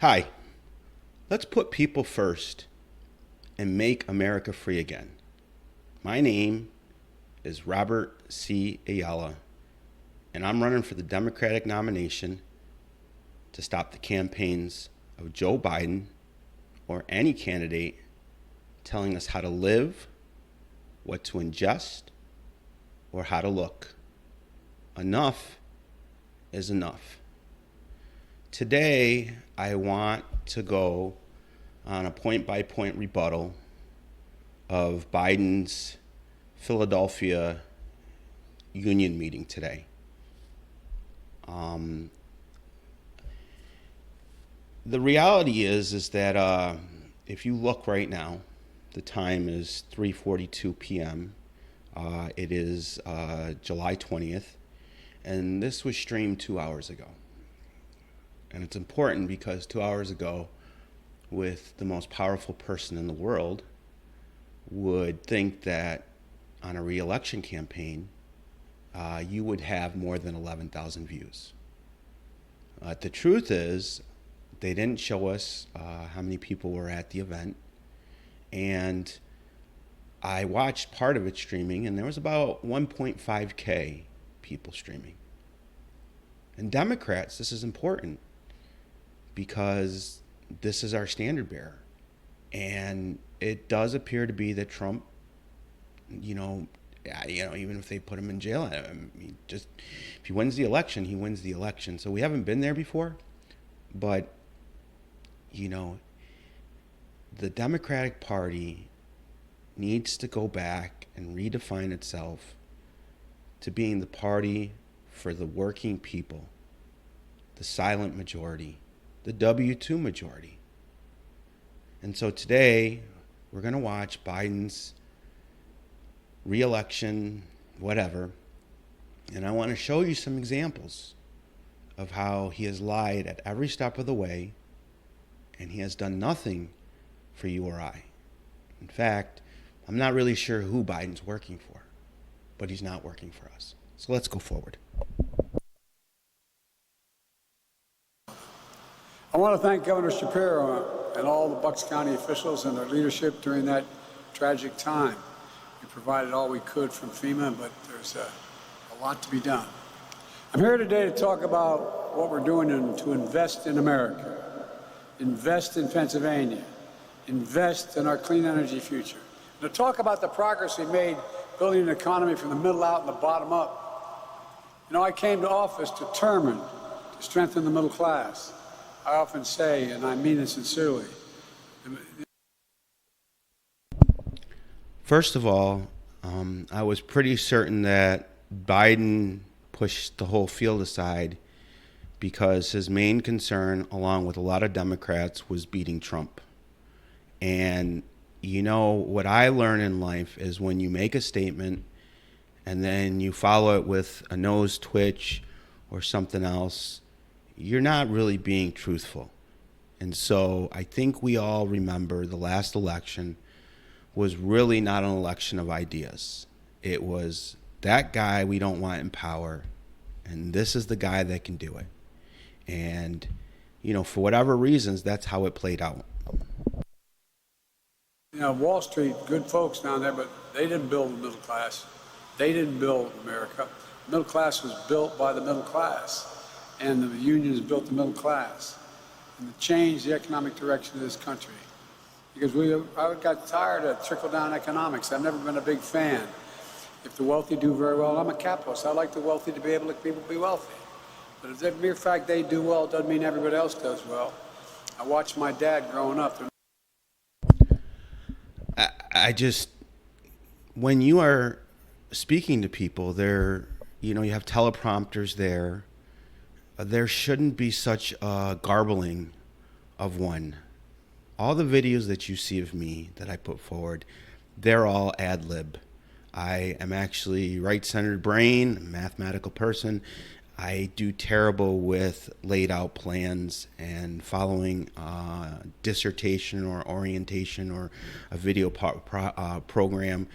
Hi, let's put people first and make America free again. My name is Robert C. Ayala, and I'm running for the Democratic nomination to stop the campaigns of Joe Biden or any candidate telling us how to live, what to ingest, or how to look. Enough is enough. Today, I want to go on a point-by-point rebuttal of Biden's Philadelphia union meeting today. The reality is that if you look right now, the time is 3:42 p.m. It is July 20th, and this was streamed 2 hours ago. And it's important because 2 hours ago, with the most powerful person in the world, would think that on a re-election campaign, you would have more than 11,000 views. The truth is, they didn't show us how many people were at the event. And I watched part of it streaming, and there was about 1.5K people streaming. And Democrats, this is important because this is our standard bearer. And it does appear to be that Trump, even if they put him in jail, just if he wins the election, he wins the election. So we haven't been there before, but the Democratic Party needs to go back and redefine itself to being the party for the working people, the silent majority, the W2 majority. And so today, we're going to watch Biden's re-election, whatever, and I want to show you some examples of how he has lied at every step of the way, and he has done nothing for you or I. In fact, I'm not really sure who Biden's working for, but he's not working for us. So let's go forward. I want to thank Governor Shapiro and all the Bucks County officials and their leadership during that tragic time. We provided all we could from FEMA, but there's a lot to be done. I'm here today to talk about what we're doing to invest in America, invest in Pennsylvania, invest in our clean energy future, and to talk about the progress we made building an economy from the middle out and the bottom up. I came to office determined to strengthen the middle class. I often say, and I mean it sincerely. First of all, I was pretty certain that Biden pushed the whole field aside because his main concern, along with a lot of Democrats, was beating Trump. And what I learn in life is when you make a statement and then you follow it with a nose twitch or something else, you're not really being truthful. And so I think we all remember the last election was really not an election of ideas. It was that guy we don't want in power, and this is the guy that can do it. And, for whatever reasons, that's how it played out. Wall Street, good folks down there, but they didn't build the middle class. They didn't build America. The middle class was built by the middle class. And the unions built the middle class and to change the economic direction of this country. Because I got tired of trickle-down economics. I've never been a big fan. If the wealthy do very well, I'm a capitalist. I like the wealthy to be able to let people be wealthy. But if the mere fact they do well doesn't mean everybody else does well. I watched my dad growing up. When you are speaking to people, you have teleprompters there. There shouldn't be such a garbling of one. All the videos that you see of me that I put forward, they're all ad lib. I am actually right-centered brain, a mathematical person. I do terrible with laid out plans and following dissertation or orientation or a video program,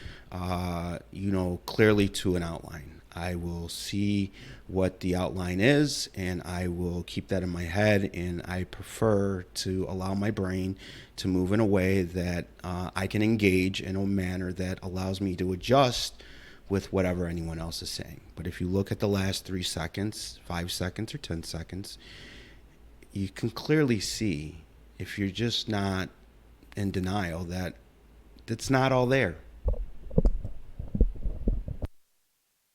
clearly to an outline. I will see what the outline is, and I will keep that in my head, and I prefer to allow my brain to move in a way that I can engage in a manner that allows me to adjust with whatever anyone else is saying. But if you look at the last 3 seconds, 5 seconds, or 10 seconds, you can clearly see, if you're just not in denial, that it's not all there.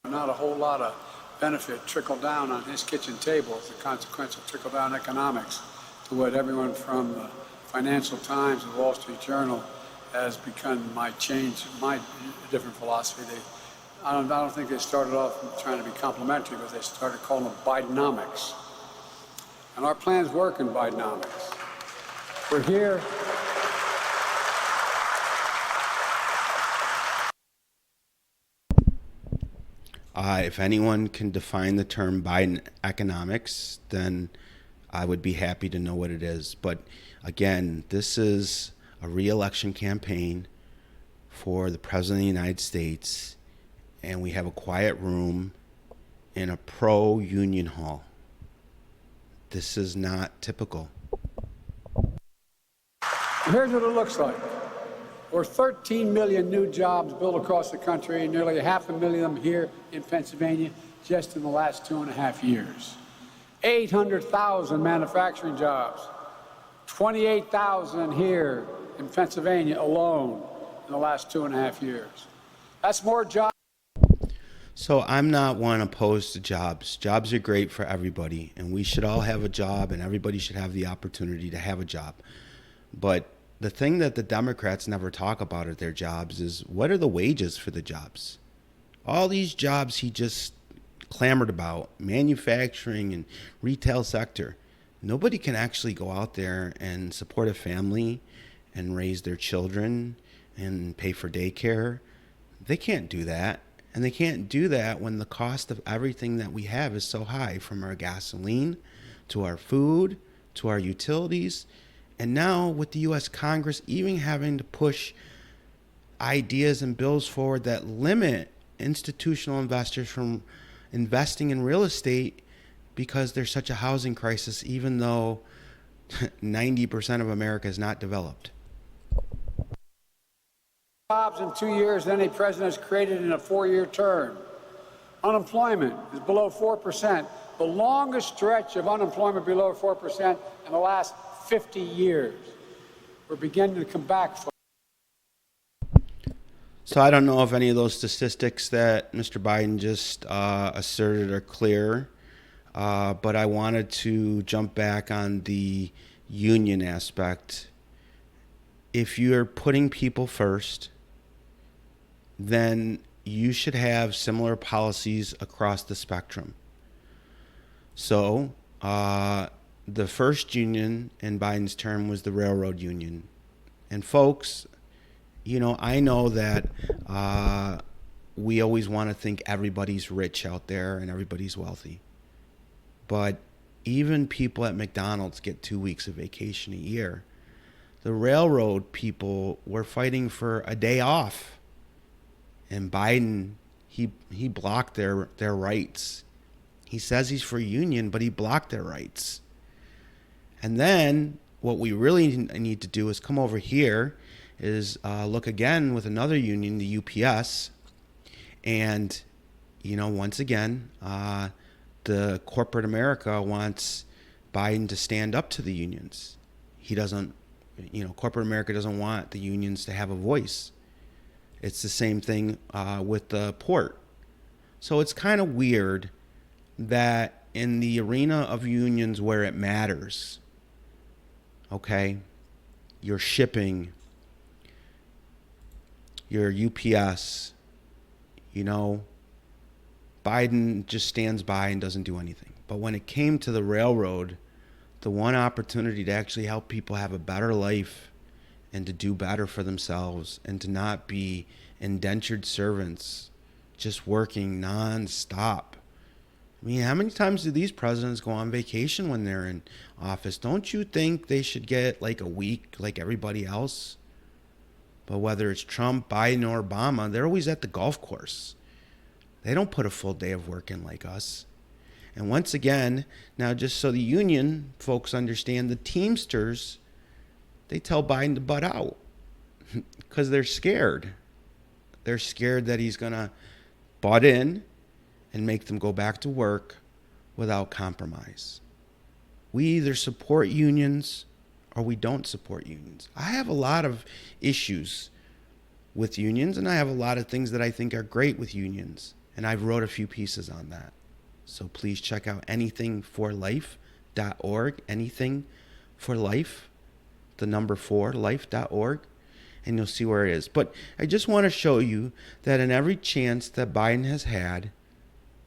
Not a whole lot of benefit trickle down on his kitchen table as a consequence of trickle down economics to what everyone from the Financial Times and Wall Street Journal has become my different philosophy. I don't think they started off trying to be complimentary, but they started calling them Bidenomics. And our plans work in Bidenomics. We're here. If anyone can define the term Biden economics, then I would be happy to know what it is. But again, this is a re-election campaign for the President of the United States, and we have a quiet room in a pro-union hall. This is not typical. Here's what it looks like. Or 13 million new jobs built across the country, nearly 500,000 of them here in Pennsylvania just in the last 2.5 years. 800,000 manufacturing jobs, 28,000 here in Pennsylvania alone in the last 2.5 years. That's more jobs. So I'm not one opposed to jobs. Jobs are great for everybody, and we should all have a job, and everybody should have the opportunity to have a job. But the thing that the Democrats never talk about at their jobs is, what are the wages for the jobs? All these jobs he just clamored about, manufacturing and retail sector. Nobody can actually go out there and support a family and raise their children and pay for daycare. They can't do that. And they can't do that when the cost of everything that we have is so high, from our gasoline to our food to our utilities. And now with the U.S. Congress even having to push ideas and bills forward that limit institutional investors from investing in real estate because there's such a housing crisis, even though 90% of America is not developed. Jobs in 2 years than any president has created in a 4-year term. Unemployment is below 4%, the longest stretch of unemployment below 4% in the last 50 years. We're beginning to come back. So I don't know if any of those statistics that Mr. Biden just asserted are clear, but I wanted to jump back on the union aspect. If you're putting people first, then you should have similar policies across the spectrum. So the first union in Biden's term was the railroad union. And folks, you know, I know that we always want to think everybody's rich out there and everybody's wealthy. But even people at McDonald's get 2 weeks of vacation a year. The railroad people were fighting for a day off. And Biden, he blocked their rights. He says he's for union, but he blocked their rights. And then what we really need to do is come over here is look again with another union, the UPS. And, you know, once again, the corporate America wants Biden to stand up to the unions. He doesn't, you know, corporate America doesn't want the unions to have a voice. It's the same thing with the port. So it's kind of weird that in the arena of unions where it matters, okay, your shipping, your UPS, you know, Biden just stands by and doesn't do anything. But when it came to the railroad, the one opportunity to actually help people have a better life and to do better for themselves and to not be indentured servants just working nonstop. I mean, how many times do these presidents go on vacation when they're in office? Don't you think they should get like a week like everybody else? But whether it's Trump, Biden, or Obama, they're always at the golf course. They don't put a full day of work in like us. And once again, now just so the union folks understand, the Teamsters, they tell Biden to butt out because they're scared. They're scared that he's going to butt in and make them go back to work without compromise. We either support unions or we don't support unions. I have a lot of issues with unions, and I have a lot of things that I think are great with unions, and I've wrote a few pieces on that. So please check out anythingforlife.org, anything for life, the number 4, life.org, and you'll see where it is. But I just want to show you that in every chance that Biden has had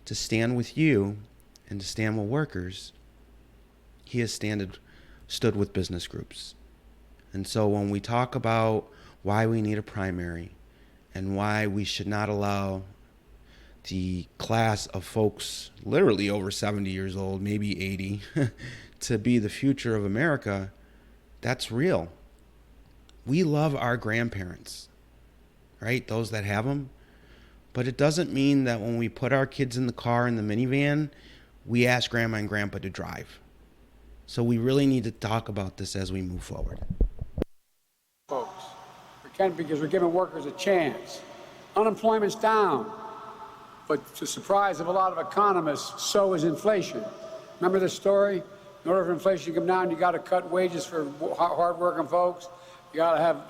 to stand with you and to stand with workers, he has stood with business groups. And so when we talk about why we need a primary and why we should not allow the class of folks literally over 70 years old, maybe 80, to be the future of America, that's real. We love our grandparents, right? Those that have them. But it doesn't mean that when we put our kids in the car, in the minivan, we ask grandma and grandpa to drive. So we really need to talk about this as we move forward. Folks, we can't, because we're giving workers a chance. Unemployment's down. But to the surprise of a lot of economists, so is inflation. Remember the story? In order for inflation to come down, you got to cut wages for hard-working folks. You got to have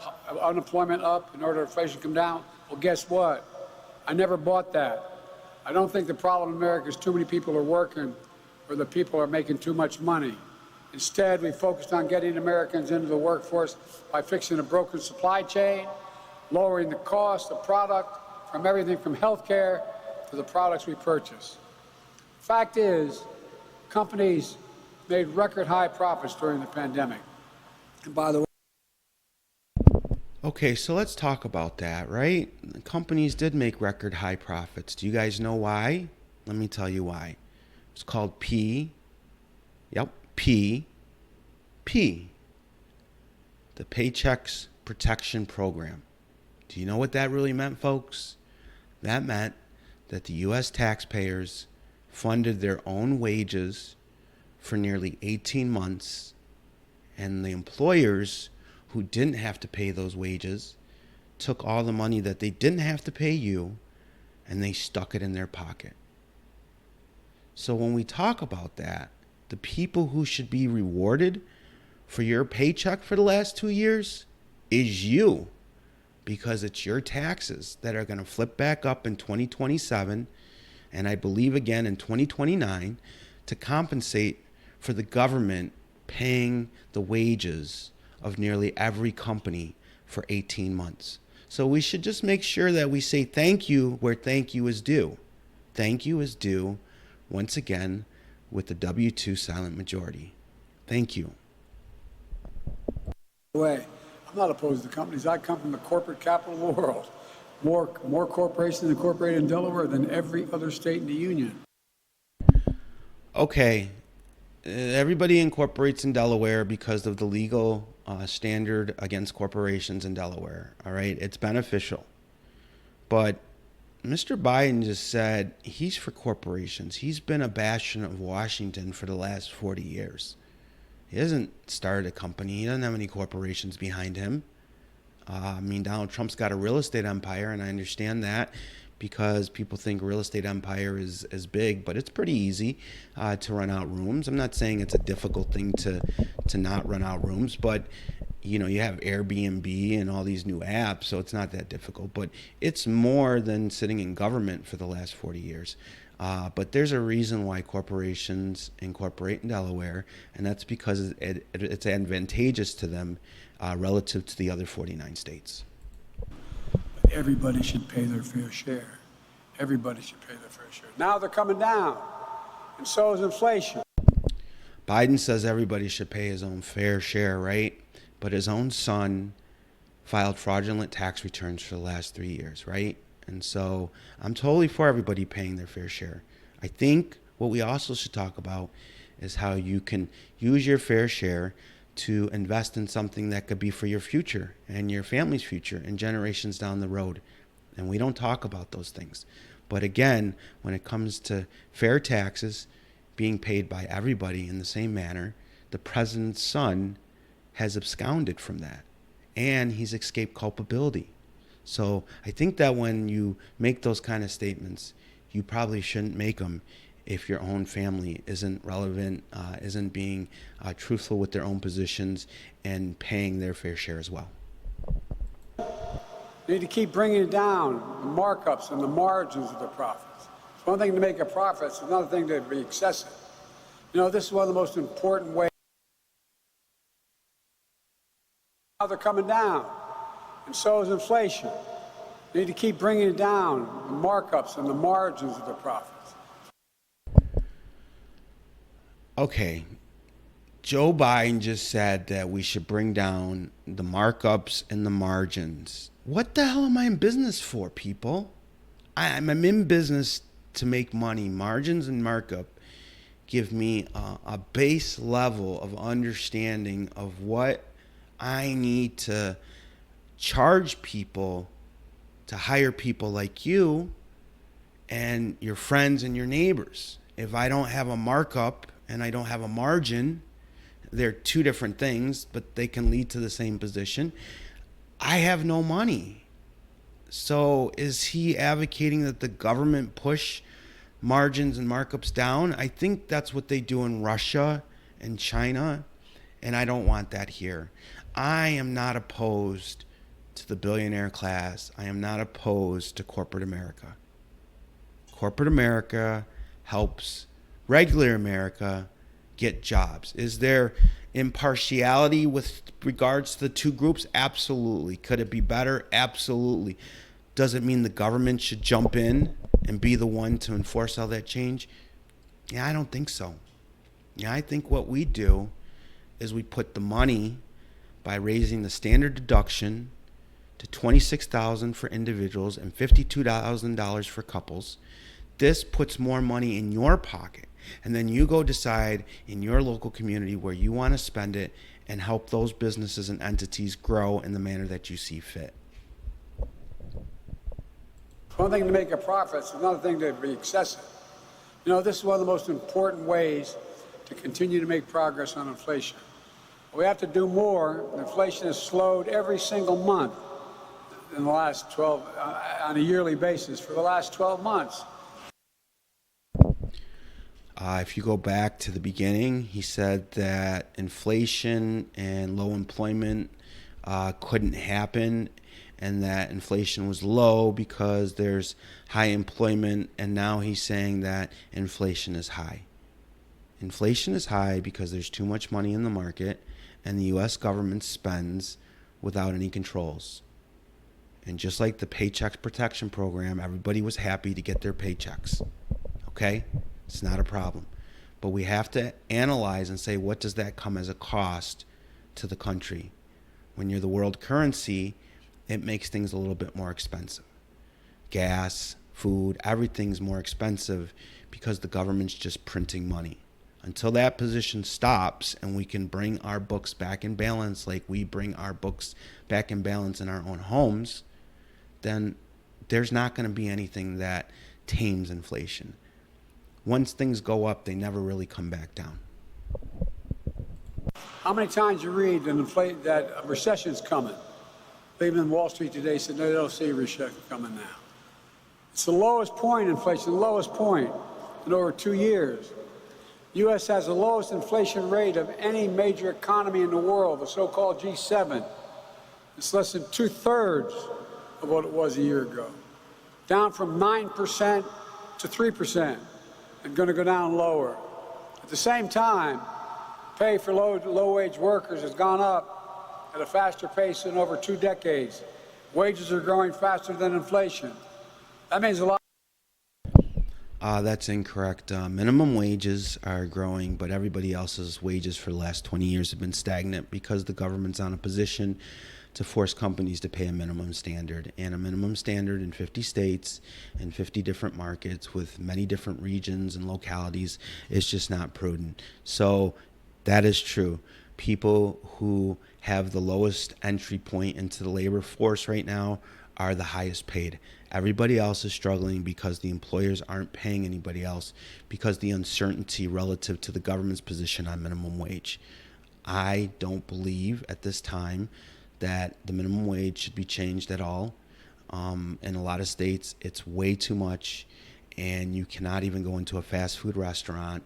unemployment up in order for inflation to come down. Well, guess what? I never bought that. I don't think the problem in America is too many people are working or the people are making too much money. Instead, we focused on getting Americans into the workforce by fixing a broken supply chain, lowering the cost of product from everything from health care to the products we purchase. Fact is, companies made record high profits during the pandemic. And by the way, okay, so let's talk about that, right? The companies did make record high profits. Do you guys know why? Let me tell you why. It's called P. The Paychecks Protection Program. Do you know what that really meant, folks? That meant that the U.S. taxpayers funded their own wages for nearly 18 months, and the employers who didn't have to pay those wages took all the money that they didn't have to pay you and they stuck it in their pocket. So when we talk about that, the people who should be rewarded for your paycheck for the last 2 years is you, because it's your taxes that are going to flip back up in 2027 and I believe again in 2029 to compensate for the government paying the wages of nearly every company for 18 months. So we should just make sure that we say thank you where thank you is due. Thank you is due, once again, with the W-2 silent majority. Thank you. way, I'm not opposed to companies. I come from the corporate capital of the world. More corporations incorporated in Delaware than every other state in the union. Okay, everybody incorporates in Delaware because of the legal standard against corporations in Delaware. All right, it's beneficial. But Mr. Biden just said he's for corporations. He's been a bastion of Washington for the last 40 years. He hasn't started a company. He doesn't have any corporations behind him. Donald Trump's got a real estate empire, and I understand that because people think real estate empire is big, but it's pretty easy to run out rooms. I'm not saying it's a difficult thing to not run out rooms, but you have Airbnb and all these new apps, so it's not that difficult. But it's more than sitting in government for the last 40 years. But there's a reason why corporations incorporate in Delaware, and that's because it's advantageous to them relative to the other 49 states. Everybody should pay their fair share. Everybody should pay their fair share. Now they're coming down, and so is inflation. Biden says everybody should pay his own fair share, right? But his own son filed fraudulent tax returns for the last 3 years, right? And so I'm totally for everybody paying their fair share. I think what we also should talk about is how you can use your fair share to invest in something that could be for your future and your family's future and generations down the road. And we don't talk about those things. But again, when it comes to fair taxes being paid by everybody in the same manner, the president's son has absconded from that, and he's escaped culpability. So I think that when you make those kind of statements, you probably shouldn't make them if your own family isn't relevant, isn't being truthful with their own positions and paying their fair share as well. You need to keep bringing it down, the markups and the margins of the profits. It's one thing to make a profit, it's another thing to be excessive. You know, this is one of the most important ways. Now they're coming down, and so is inflation. You need to keep bringing it down, the markups and the margins of the profits. Okay, Joe Biden just said that we should bring down the markups and the margins. What the hell am I in business for, people? I'm in business to make money. Margins and markup give me a base level of understanding of what I need to charge people to hire people like you and your friends and your neighbors. If I don't have a markup and I don't have a margin, they're two different things, but they can lead to the same position. I have no money. So is he advocating that the government push margins and markups down? I think that's what they do in Russia and China, and I don't want that here. I am not opposed to the billionaire class. I am not opposed to corporate America. Corporate America helps regular America get jobs. Is there impartiality with regards to the two groups? Absolutely. Could it be better? Absolutely. Does it mean the government should jump in and be the one to enforce all that change? Yeah, I don't think so. Yeah, I think what we do is we put the money by raising the standard deduction to $26,000 for individuals and $52,000 for couples. This puts more money in your pocket. And then you go decide in your local community where you want to spend it and help those businesses and entities grow in the manner that you see fit. It's one thing to make a profit, it's another thing to be excessive. You know, this is one of the most important ways to continue to make progress on inflation. We have to do more. Inflation has slowed every single month in the last 12, on a yearly basis for the last 12 months. If you go back to the beginning, he said that inflation and low employment couldn't happen, and that inflation was low because there's high employment, and now he's saying that inflation is high. Inflation is high because there's too much money in the market, and the U.S. government spends without any controls. And just like the Paycheck Protection Program, everybody was happy to get their paychecks. Okay? It's not a problem. But we have to analyze and say, what does that come as a cost to the country? When you're the world currency, it makes things a little bit more expensive. Gas, food, everything's more expensive because the government's just printing money. Until that position stops and we can bring our books back in balance like we bring our books back in balance in our own homes, then there's not going to be anything that tames inflation. Once things go up, they never really come back down. How many times you read that a recession's coming? Even Wall Street today said, no, they don't see a recession coming now. It's the lowest point, inflation, the lowest point in over 2 years. The U.S. has the lowest inflation rate of any major economy in the world, the so-called G7. It's less than 2/3 of what it was a year ago, down from 9% to 3%, and going to go down lower. At the same time, pay for low-wage workers has gone up at a faster pace than over 2 decades. Wages are growing faster than inflation. That means a lot. That's incorrect. Minimum wages are growing, but everybody else's wages for the last 20 years have been stagnant because the government's on a position to force companies to pay a minimum standard. And a minimum standard in 50 states and 50 different markets with many different regions and localities is just not prudent. So that is true. People who have the lowest entry point into the labor force right now are the highest paid. Everybody else is struggling because the employers aren't paying anybody else because the uncertainty relative to the government's position on minimum wage. I don't believe at this time that the minimum wage should be changed at all. In a lot of states, it's way too much, and you cannot even go into a fast food restaurant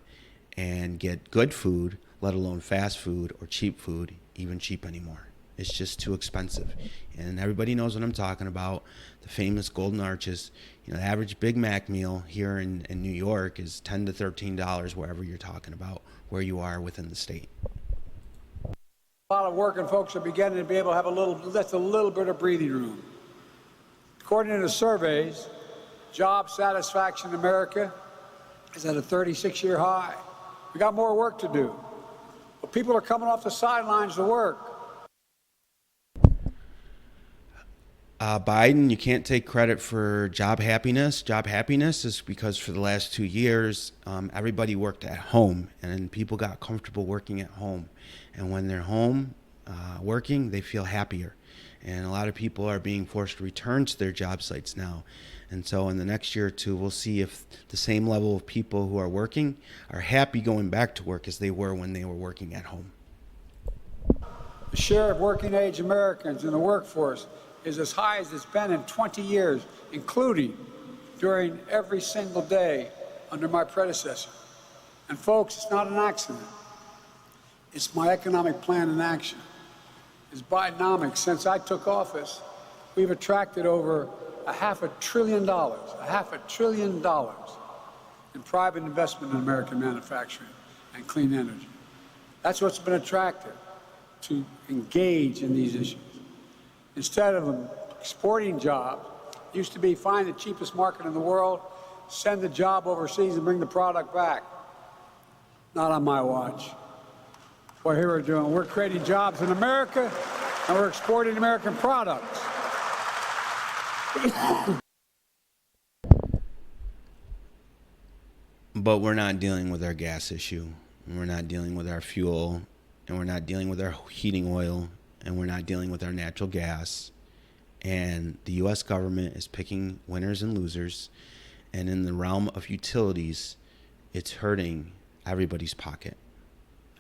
and get good food, let alone fast food or cheap food, even cheap anymore. It's just too expensive. And everybody knows what I'm talking about, the famous Golden Arches. The average Big Mac meal here in New York is $10 to $13, wherever you're talking about, where you are within the state. A lot of working folks are beginning to be able to have a little bit of breathing room. According to the surveys, job satisfaction in America is at a 36-year high. We got more work to do, but people are coming off the sidelines to work. Biden, you can't take credit for job happiness. Job happiness is because for the last 2 years, everybody worked at home, and people got comfortable working at home. And when they're home working, they feel happier. And a lot of people are being forced to return to their job sites now. And so in the next year or two, we'll see if the same level of people who are working are happy going back to work as they were when they were working at home. The share of working age Americans in the workforce is as high as it's been in 20 years, including during every single day under my predecessor. And folks, it's not an accident. It's my economic plan in action. It's Bidenomics. Since I took office, we've attracted over $500 billion in private investment in American manufacturing and clean energy. That's what's been attractive to engage in these issues. Instead of exporting jobs, it used to be find the cheapest market in the world, send the job overseas and bring the product back. Not on my watch. What here we're doing, we're creating jobs in America and we're exporting American products. But we're not dealing with our gas issue, and we're not dealing with our fuel, and we're not dealing with our heating oil, and we're not dealing with our natural gas. And the U.S. government is picking winners and losers. And in the realm of utilities, it's hurting everybody's pocket.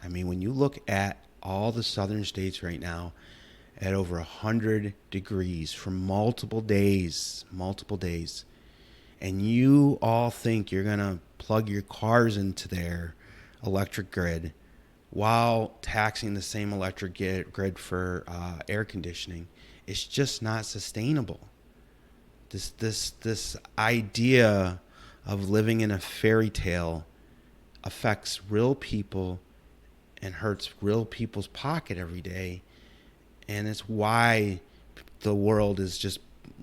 I mean, when you look at all the southern states right now at over 100 degrees for multiple days, and you all think you're going to plug your cars into their electric grid while taxing the same electric grid for air conditioning, it's just not sustainable. This idea of living in a fairy tale affects real people and hurts real people's pocket every day. And it's why the world is just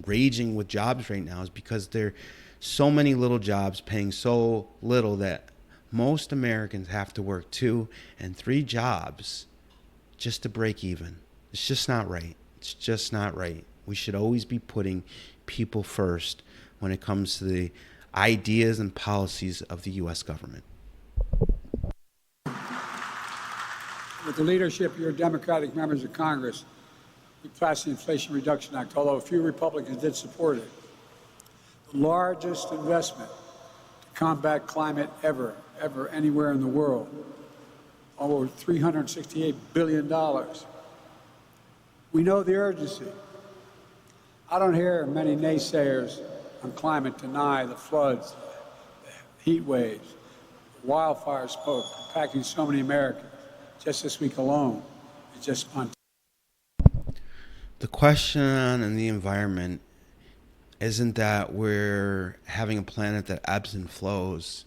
raging with jobs right now, is because there are so many little jobs paying so little that most Americans have to work 2 and 3 jobs just to break even. It's just not right. It's just not right. We should always be putting people first when it comes to the ideas and policies of the U.S. government. With the leadership of your Democratic members of Congress, we passed the Inflation Reduction Act, although a few Republicans did support it. The largest investment to combat climate ever anywhere in the world. Over $368 billion. We know the urgency. I don't hear many naysayers on climate deny the floods, the heat waves, the wildfire smoke impacting so many Americans. Just this week alone, it's just spontaneous. The question on the environment isn't that we're having a planet that ebbs and flows.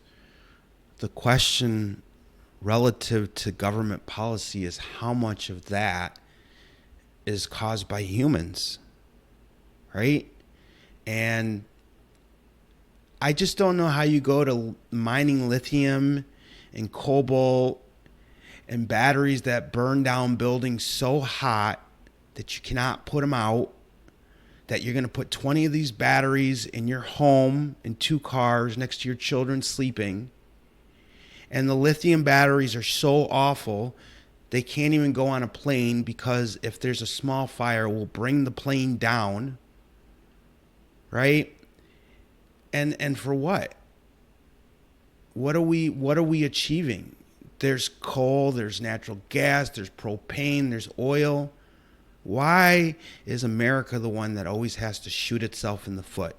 The question relative to government policy is how much of that is caused by humans, right? And I just don't know how you go to mining lithium and cobalt and batteries that burn down buildings so hot that you cannot put them out, that you're going to put 20 of these batteries in your home, in 2 cars next to your children sleeping. And the lithium batteries are so awful, they can't even go on a plane because if there's a small fire, it will bring the plane down. right? And for what? What are we achieving? There's coal, there's natural gas, there's propane, there's oil. Why is America the one that always has to shoot itself in the foot?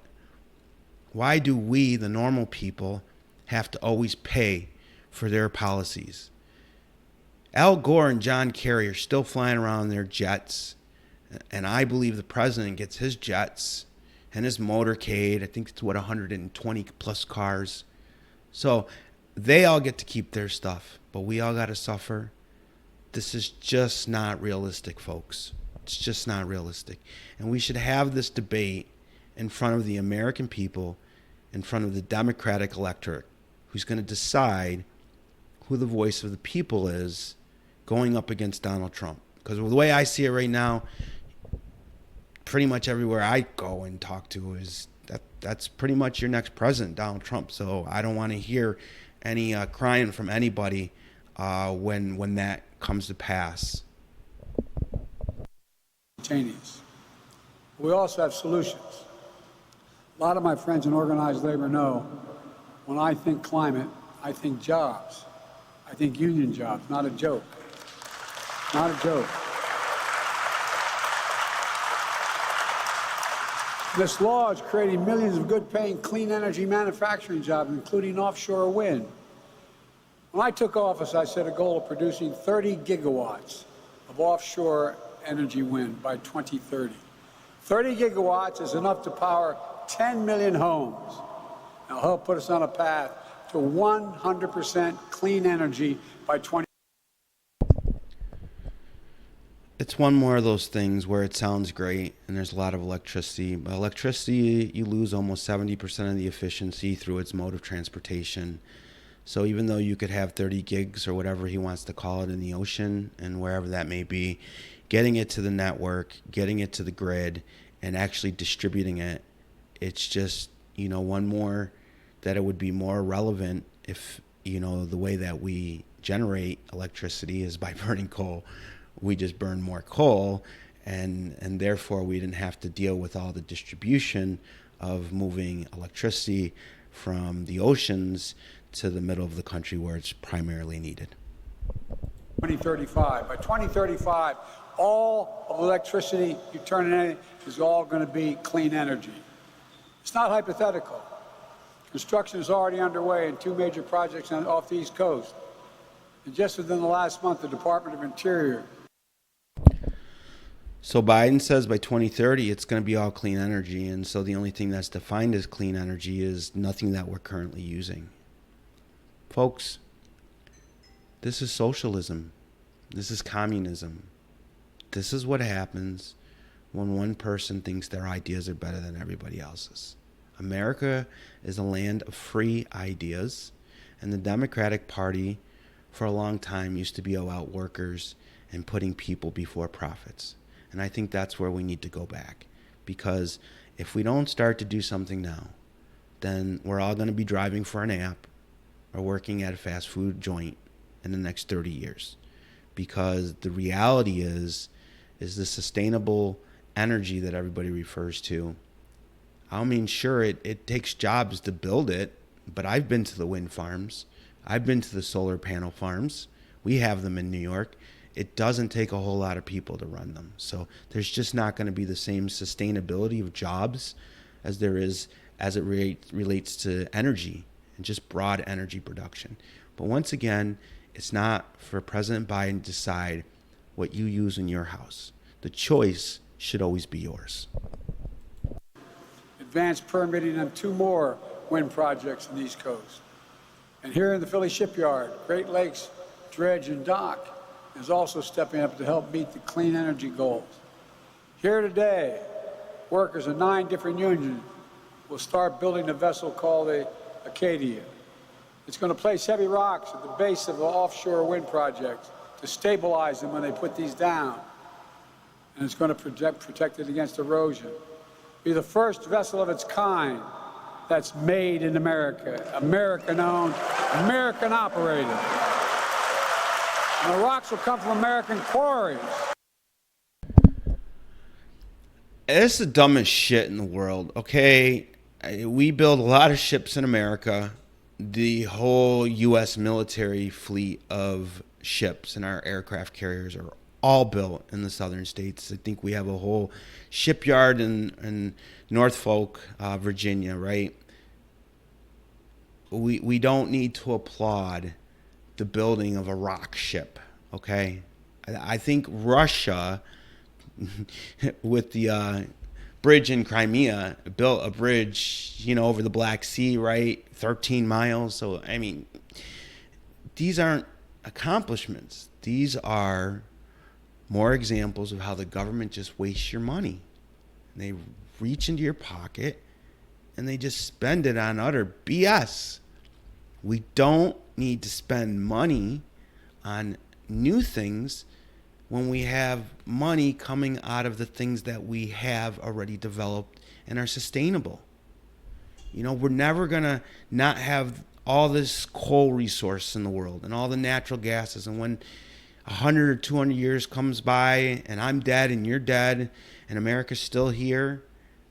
Why do we, the normal people, have to always pay for their policies? Al Gore and John Kerry are still flying around in their jets, and I believe the president gets his jets and his motorcade. I think it's 120 plus cars. So they all get to keep their stuff, but we all got to suffer. This is just not realistic, folks. It's just not realistic. And we should have this debate in front of the American people, in front of the Democratic electorate, who's going to decide who the voice of the people is going up against Donald Trump. Because the way I see it right now, pretty much everywhere I go and talk to is that's pretty much your next president, Donald Trump. So I don't want to hear any crying from anybody when that comes to pass. We also have solutions. A lot of my friends in organized labor know when I think climate, I think jobs. I think union jobs, not a joke. Not a joke. This law is creating millions of good-paying clean energy manufacturing jobs, including offshore wind. When I took office, I set a goal of producing 30 gigawatts of offshore energy wind by 2030. 30 gigawatts is enough to power 10 million homes. It'll help put us on a path to 100% clean energy by 2030. It's one more of those things where it sounds great and there's a lot of electricity. But electricity, you lose almost 70% of the efficiency through its mode of transportation. So even though you could have 30 gigs or whatever he wants to call it in the ocean and wherever that may be, getting it to the network, getting it to the grid, and actually distributing it, it's just, one more that it would be more relevant if, the way that we generate electricity is by burning coal. We just burn more coal, and therefore we didn't have to deal with all the distribution of moving electricity from the oceans to the middle of the country where it's primarily needed. 2035. By 2035, all of electricity you turn in is all going to be clean energy. It's not hypothetical. Construction is already underway in 2 major projects off the East Coast. And just within the last month, the Department of Interior. So Biden says by 2030 it's going to be all clean energy, and so the only thing that's defined as clean energy is nothing that we're currently using. Folks, this is socialism. This is communism. This is what happens when one person thinks their ideas are better than everybody else's. America is a land of free ideas, and the Democratic Party for a long time used to be about workers and putting people before profits. And I think that's where we need to go back, because if we don't start to do something now, then we're all going to be driving for an app or working at a fast food joint in the next 30 years. Because the reality is the sustainable energy that everybody refers to. I mean, sure, it takes jobs to build it, but I've been to the wind farms. I've been to the solar panel farms. We have them in New York. It doesn't take a whole lot of people to run them. So there's just not going to be the same sustainability of jobs as there is as it relates to energy and just broad energy production. But once again, it's not for President Biden to decide what you use in your house. The choice should always be yours. Advanced permitting on 2 more wind projects in the East Coast. And here in the Philly shipyard, Great Lakes Dredge and Dock is also stepping up to help meet the clean energy goals. Here today, workers in 9 different unions will start building a vessel called the Acadia. It's going to place heavy rocks at the base of the offshore wind projects to stabilize them when they put these down. And it's going to protect it against erosion. Be the first vessel of its kind that's made in America, American-owned, American-operated. And the rocks will come from American quarries. It's the dumbest shit in the world, okay? We build a lot of ships in America. The whole U.S. military fleet of ships and our aircraft carriers are all built in the southern states. I think we have a whole shipyard in Norfolk, Virginia, right? We don't need to applaud the building of a rock ship, okay? I think Russia, with the bridge in Crimea, built a bridge, over the Black Sea, right? 13 miles. So, I mean, these aren't accomplishments. These are more examples of how the government just wastes your money. They reach into your pocket and they just spend it on utter BS. We don't need to spend money on new things when we have money coming out of the things that we have already developed and are sustainable. We're never going to not have all this coal resource in the world and all the natural gases. And when 100 or 200 years comes by and I'm dead and you're dead and America's still here,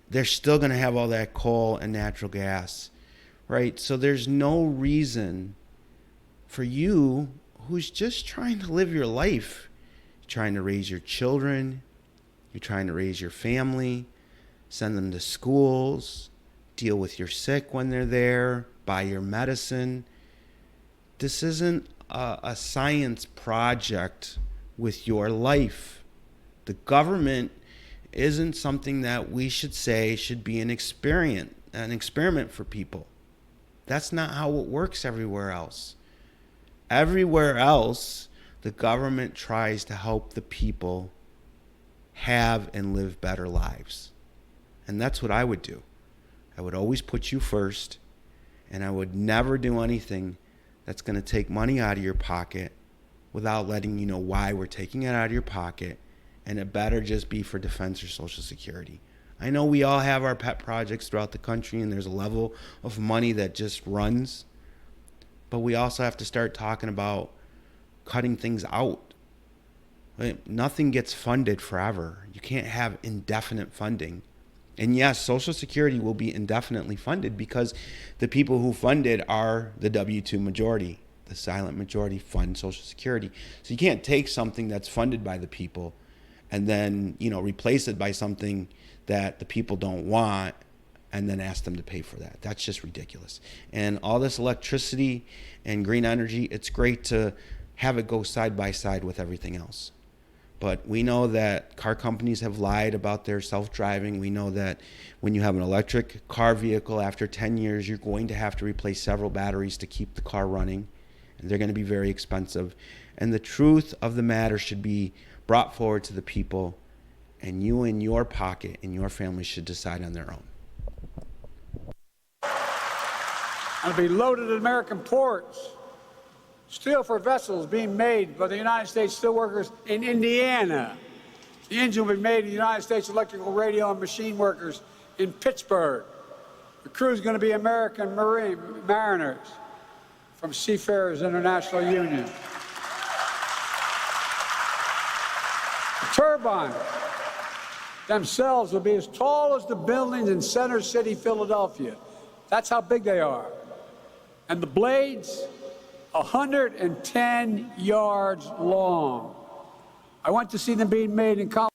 they're still going to have all that coal and natural gas, right? So there's no reason for you who's just trying to live your life. You're trying to raise your children. You're trying to raise your family, send them to schools, deal with your sick when they're there, buy your medicine. This isn't a science project with your life. The government isn't something that we should say should be an experiment for people. That's not how it works everywhere else. Everywhere else, the government tries to help the people have and live better lives. And that's what I would do. I would always put you first, and I would never do anything that's going to take money out of your pocket without letting you know why we're taking it out of your pocket, and it better just be for defense or Social Security. I know we all have our pet projects throughout the country, and there's a level of money that just runs, but we also have to start talking about cutting things out. Nothing gets funded forever. You can't have indefinite funding. And yes, Social Security will be indefinitely funded because the people who fund it are the W-2 majority. The silent majority fund Social Security. So you can't take something that's funded by the people and then, replace it by something that the people don't want and then ask them to pay for that. That's just ridiculous. And all this electricity and green energy, it's great to have it go side by side with everything else. But we know that car companies have lied about their self-driving. We know that when you have an electric car vehicle, after 10 years, you're going to have to replace several batteries to keep the car running. And they're going to be very expensive. And the truth of the matter should be brought forward to the people. And you in your pocket and your family should decide on their own. It'll be loaded at American ports. Steel for vessels being made by the United States steelworkers in Indiana. The engine will be made in the United States electrical radio and machine workers in Pittsburgh. The crew is going to be American mariners from Seafarers International Union. The turbines themselves will be as tall as the buildings in Center City, Philadelphia. That's how big they are. And the blades, 110 yards long. I went to see them being made in Colorado.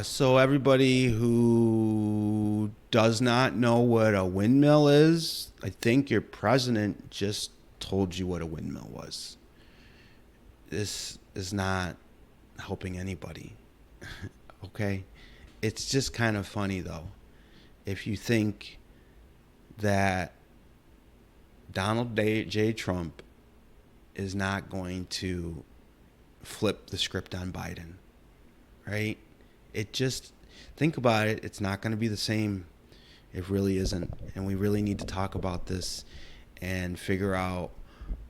So everybody who does not know what a windmill is, I think your president just told you what a windmill was. This is not helping anybody, okay? It's just kind of funny, though, if you think that Donald J. Trump is not going to flip the script on Biden, right? It just, think about it, it's not going to be the same. It really isn't. And we really need to talk about this and figure out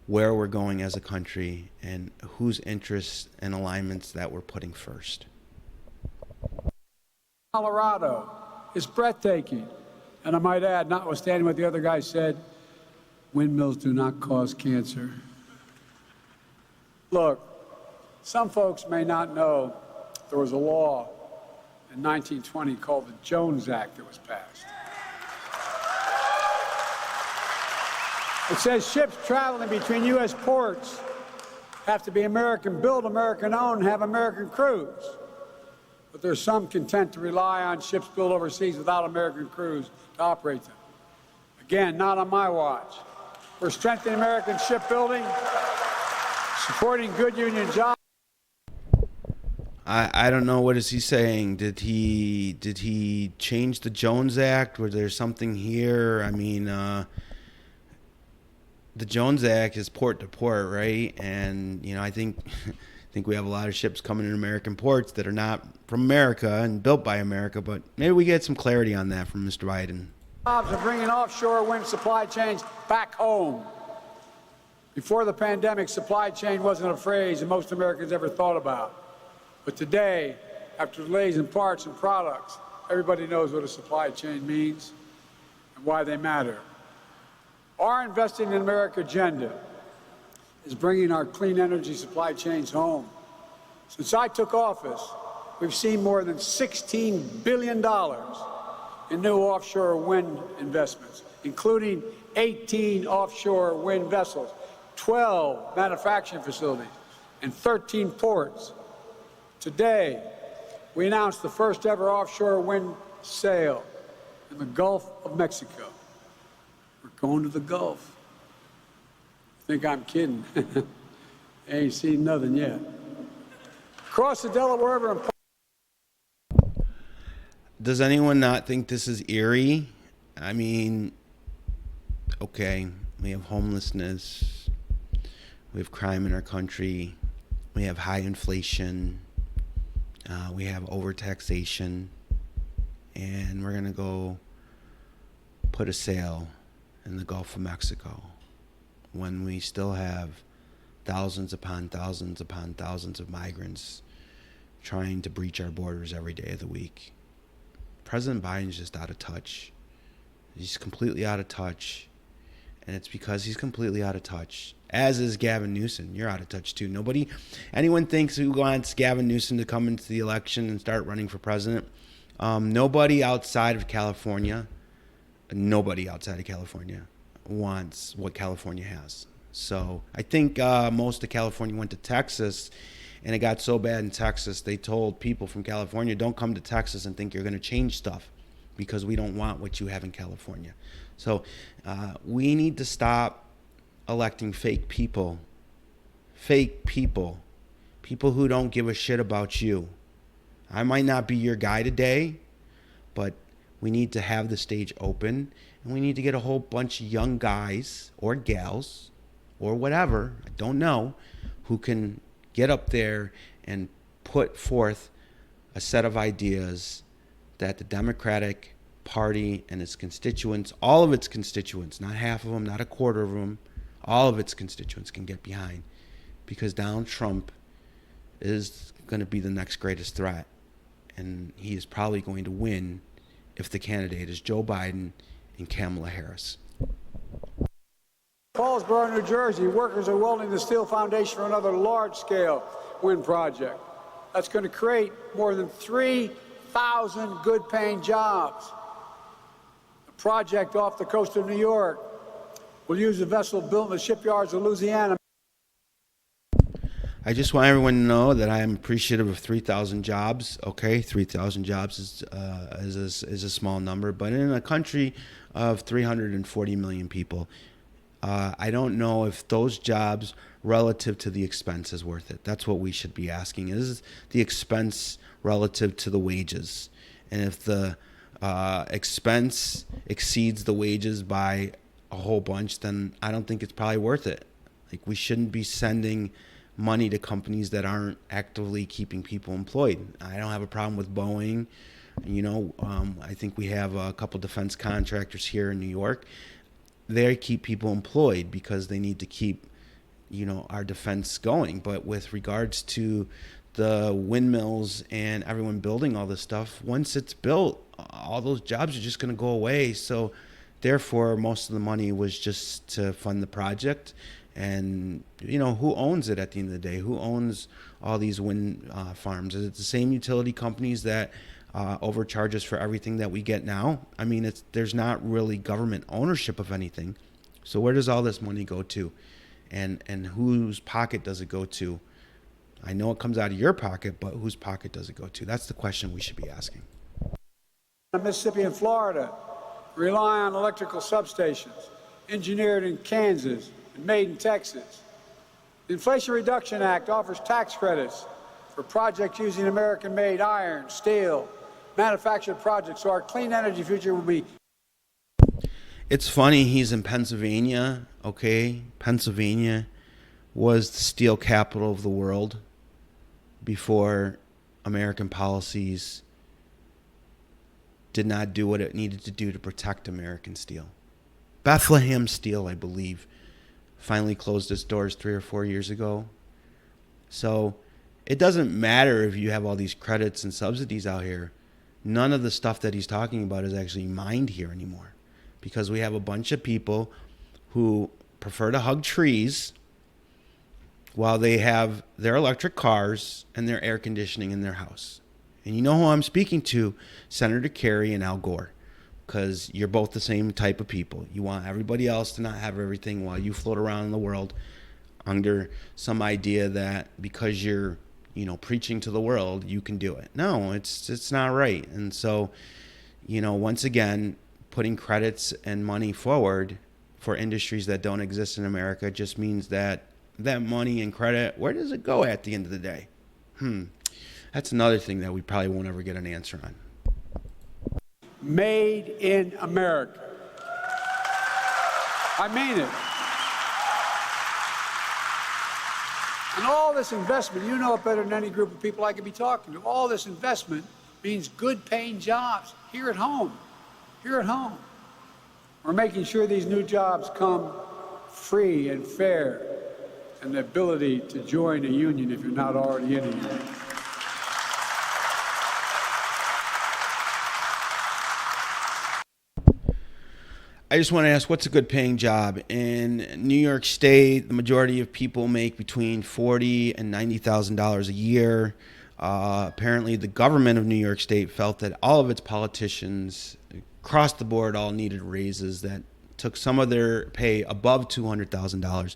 where we're going as a country and whose interests and alignments that we're putting first. Colorado is breathtaking. And I might add, notwithstanding what the other guy said, windmills do not cause cancer. Look, some folks may not know there was a law in 1920 called the Jones Act that was passed. It says ships traveling between U.S. ports have to be American-built, American-owned, and have American crews. But there's some content to rely on ships built overseas without American crews to operate them. Again, not on my watch. We're strengthening American shipbuilding, supporting good union jobs. I don't know, what is he saying? Did he change the Jones Act? Was there something here? I mean, the Jones Act is port to port, right? And I think we have a lot of ships coming in American ports that are not from America and built by America. But maybe we get some clarity on that from Mr. Biden. Jobs are bringing offshore wind supply chains back home. Before the pandemic, supply chain wasn't a phrase that most Americans ever thought about. But today, after delays in parts and products, everybody knows what a supply chain means and why they matter. Our Investing in America agenda is bringing our clean energy supply chains home. Since I took office, we've seen more than $16 billion in new offshore wind investments, including 18 offshore wind vessels, 12 manufacturing facilities, and 13 ports. Today, we announced the first ever offshore wind sale in the Gulf of Mexico. We're going to the Gulf. I think I'm kidding. Ain't seen nothing yet. Across the Delaware River. Does anyone not think this is eerie? I mean, okay, we have homelessness, we have crime in our country, we have high inflation, we have overtaxation, and we're going to go put a sail in the Gulf of Mexico when we still have thousands upon thousands upon thousands of migrants trying to breach our borders every day of the week. President Biden's just out of touch. He's completely out of touch. And it's because he's completely out of touch, as is Gavin Newsom. You're out of touch too. Anyone thinks who wants Gavin Newsom to come into the election and start running for president? Nobody outside of California wants what California has. So I think most of California went to Texas, and it got so bad in Texas, they told people from California, don't come to Texas and think you're going to change stuff because we don't want what you have in California. So we need to stop electing fake people who don't give a shit about you. I might not be your guy today, but we need to have the stage open, and we need to get a whole bunch of young guys or gals or whatever, I don't know, who can get up there and put forth a set of ideas that the Democratic Party and its constituents, all of its constituents, not half of them, not a quarter of them, all of its constituents can get behind, because Donald Trump is going to be the next greatest threat, and he is probably going to win if the candidate is Joe Biden and Kamala Harris. Paulsboro, New Jersey, workers are welding the steel foundation for another large-scale wind project. That's going to create more than 3,000 good-paying jobs. The project off the coast of New York will use a vessel built in the shipyards of Louisiana. I just want everyone to know that I am appreciative of 3,000 jobs. Okay, 3,000 jobs is a small number, but in a country of 340 million people, I don't know if those jobs relative to the expense is worth it. That's what we should be asking. Is the expense relative to the wages? And if the expense exceeds the wages by a whole bunch, then I don't think it's probably worth it. Like, we shouldn't be sending money to companies that aren't actively keeping people employed. I don't have a problem with Boeing. I think we have a couple defense contractors here in New York. They keep people employed because they need to keep, our defense going. But with regards to the windmills and everyone building all this stuff, once it's built, all those jobs are just going to go away. So therefore, most of the money was just to fund the project. And, who owns it at the end of the day? Who owns all these wind farms? Is it the same utility companies that overcharge us for everything that we get now? I mean, there's not really government ownership of anything. So where does all this money go to? And whose pocket does it go to? I know it comes out of your pocket, but whose pocket does it go to? That's the question we should be asking. Mississippi and Florida rely on electrical substations, engineered in Kansas and made in Texas. The Inflation Reduction Act offers tax credits for projects using American-made iron, steel, manufactured projects, so our clean energy future will be. It's funny, he's in Pennsylvania, okay? Pennsylvania was the steel capital of the world before American policies did not do what it needed to do to protect American steel. Bethlehem Steel, I believe, finally closed its doors 3 or 4 years ago. So it doesn't matter if you have all these credits and subsidies out here. None of the stuff that he's talking about is actually mined here anymore, because we have a bunch of people who prefer to hug trees while they have their electric cars and their air conditioning in their house. And you know who I'm speaking to? Senator Kerry and Al Gore, because you're both the same type of people. You want everybody else to not have everything while you float around in the world under some idea that because you're, preaching to the world, you can do it. No, it's not right. And so, once again, putting credits and money forward for industries that don't exist in America just means that money and credit, where does it go at the end of the day? That's another thing that we probably won't ever get an answer on. Made in America. I mean it. And all this investment, you know it better than any group of people I could be talking to. All this investment means good paying jobs here at home. Here at home. We're making sure these new jobs come free and fair, and the ability to join a union if you're not already in a union. I just want to ask, what's a good paying job? In New York State, the majority of people make between $40,000 and $90,000 a year. Apparently, the government of New York State felt that all of its politicians across the board all needed raises that took some of their pay above $200,000.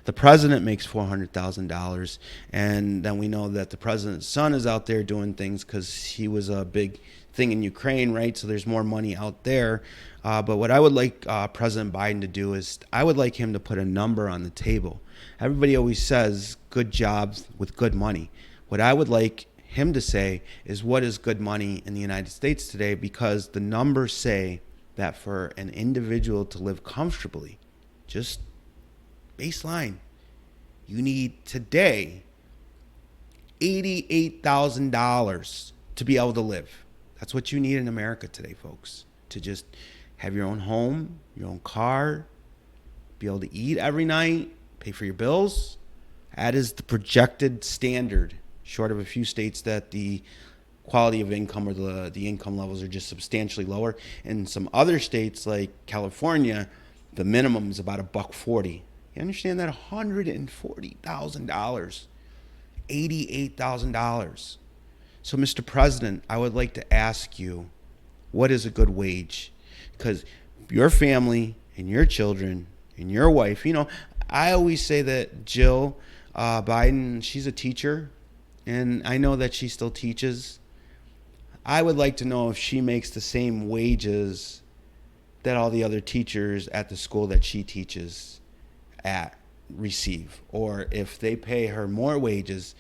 The president makes $400,000, and then we know that the president's son is out there doing things because he was a big thing in Ukraine, right? So there's more money out there. But what I would like President Biden to do is I would like him to put a number on the table. Everybody always says good jobs with good money. What I would like him to say is what is good money in the United States today, because the numbers say that for an individual to live comfortably, just baseline, you need today $88,000 to be able to live. That's what you need in America today, folks, to just have your own home, your own car, be able to eat every night, pay for your bills. That is the projected standard, short of a few states that the quality of income or the income levels are just substantially lower. In some other states like California, the minimum is about $140. You understand that? $140,000, $88,000. So, Mr. President, I would like to ask you, what is a good wage? Because your family and your children and your wife, I always say that Jill Biden, she's a teacher, and I know that she still teaches. I would like to know if she makes the same wages that all the other teachers at the school that she teaches at receive, or if they pay her more wages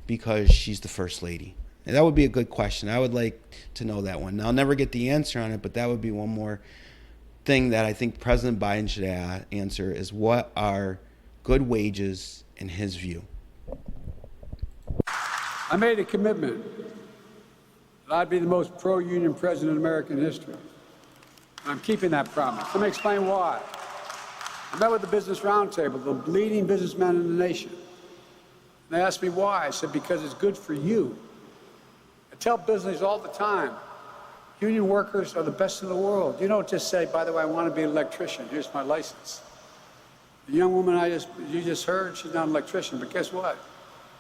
because she's the first lady. And that would be a good question. I would like to know that one. I'll never get the answer on it, but that would be one more thing that I think President Biden should answer is what are good wages in his view. I made a commitment that I'd be the most pro-union president in American history. And I'm keeping that promise. Let me explain why. I met with the Business Roundtable, the leading businessmen in the nation. They asked me why. I said, because it's good for you. I tell business all the time, union workers are the best in the world. You don't just say, by the way, I want to be an electrician. Here's my license. The young woman you just heard, she's not an electrician, but guess what?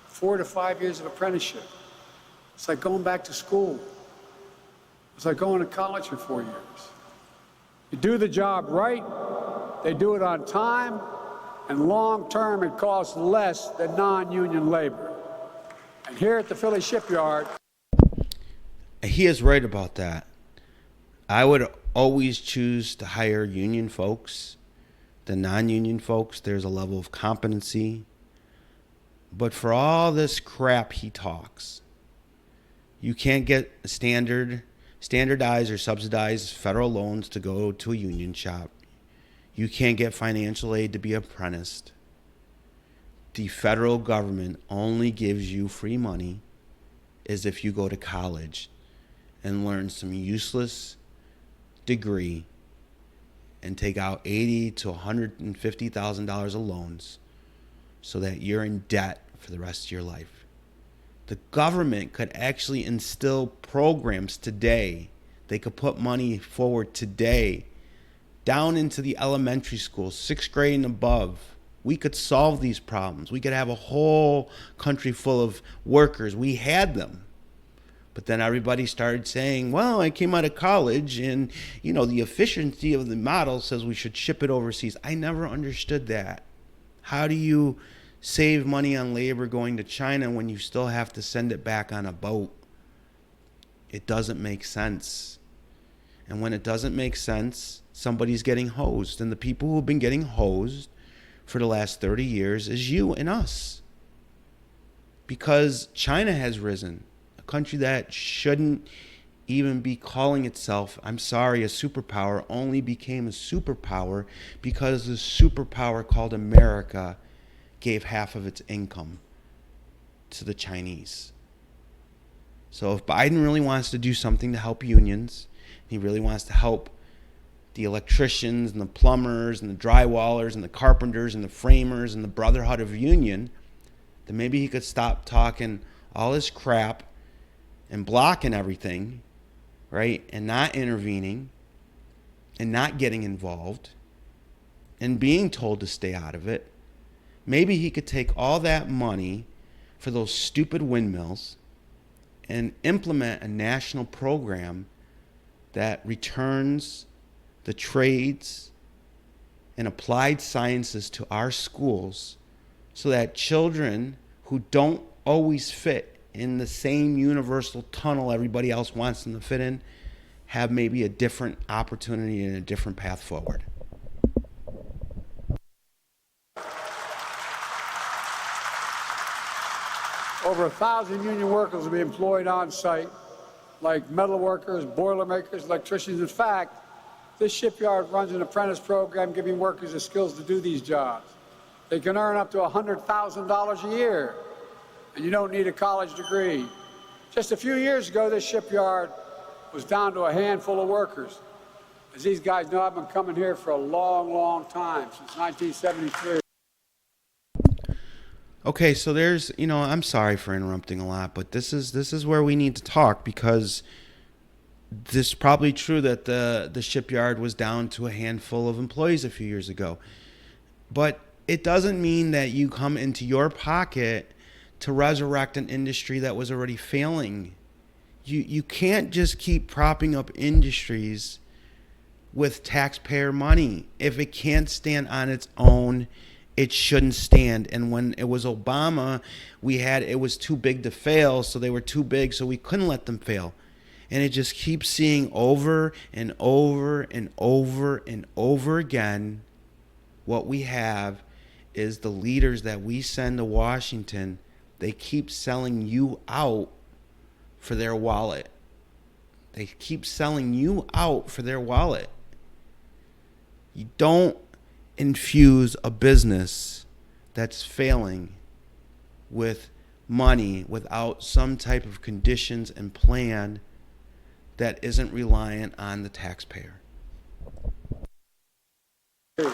4 to 5 years of apprenticeship. It's like going back to school. It's like going to college for 4 years. You do the job right, they do it on time, and long term it costs less than non-union labor. And here at the Philly shipyard, he is right about that. I would always choose to hire union folks than non-union folks. There's a level of competency. But for all this crap he talks, you can't get standardized or subsidized federal loans to go to a union shop. You can't get financial aid to be apprenticed. The federal government only gives you free money as if you go to college and learn some useless degree and take out $80,000 to $150,000 of loans so that you're in debt for the rest of your life. The government could actually instill programs today. They could put money forward today down into the elementary schools, 6th grade and above. We could solve these problems. We could have a whole country full of workers. We had them. But then everybody started saying, well, I came out of college and, the efficiency of the model says we should ship it overseas. I never understood that. How do you save money on labor going to China when you still have to send it back on a boat? It doesn't make sense. And when it doesn't make sense, somebody's getting hosed. And the people who have been getting hosed for the last 30 years is you and us. Because China has risen. Country that shouldn't even be calling itself, I'm sorry, a superpower, only became a superpower because the superpower called America gave half of its income to the Chinese. So if Biden really wants to do something to help unions, he really wants to help the electricians and the plumbers and the drywallers and the carpenters and the framers and the brotherhood of union, then maybe he could stop talking all this crap and blocking everything, right? And not intervening and not getting involved and being told to stay out of it. Maybe he could take all that money for those stupid windmills and implement a national program that returns the trades and applied sciences to our schools so that children who don't always fit in the same universal tunnel everybody else wants them to fit in have maybe a different opportunity and a different path forward. over 1,000 union workers will be employed on site, like metal workers, boiler makers, electricians. In fact, this shipyard runs an apprentice program giving workers the skills to do these jobs. They can earn up to $100,000 a year, and you don't need a college degree. Just a few years ago, this shipyard was down to a handful of workers. As these guys know, I've been coming here for a long, long time, since 1973. Okay, so there's, I'm sorry for interrupting a lot, but this is where we need to talk, because this is probably true that the shipyard was down to a handful of employees a few years ago. But it doesn't mean that you come into your pocket to resurrect an industry that was already failing. You can't just keep propping up industries with taxpayer money. If it can't stand on its own, it shouldn't stand. And when it was Obama, it was too big to fail, so they were too big, so we couldn't let them fail. And it just keeps seeing over and over and over and over again, what we have is the leaders that we send to Washington, they keep selling you out for their wallet. They keep selling you out for their wallet. You don't infuse a business that's failing with money without some type of conditions and plan that isn't reliant on the taxpayer. And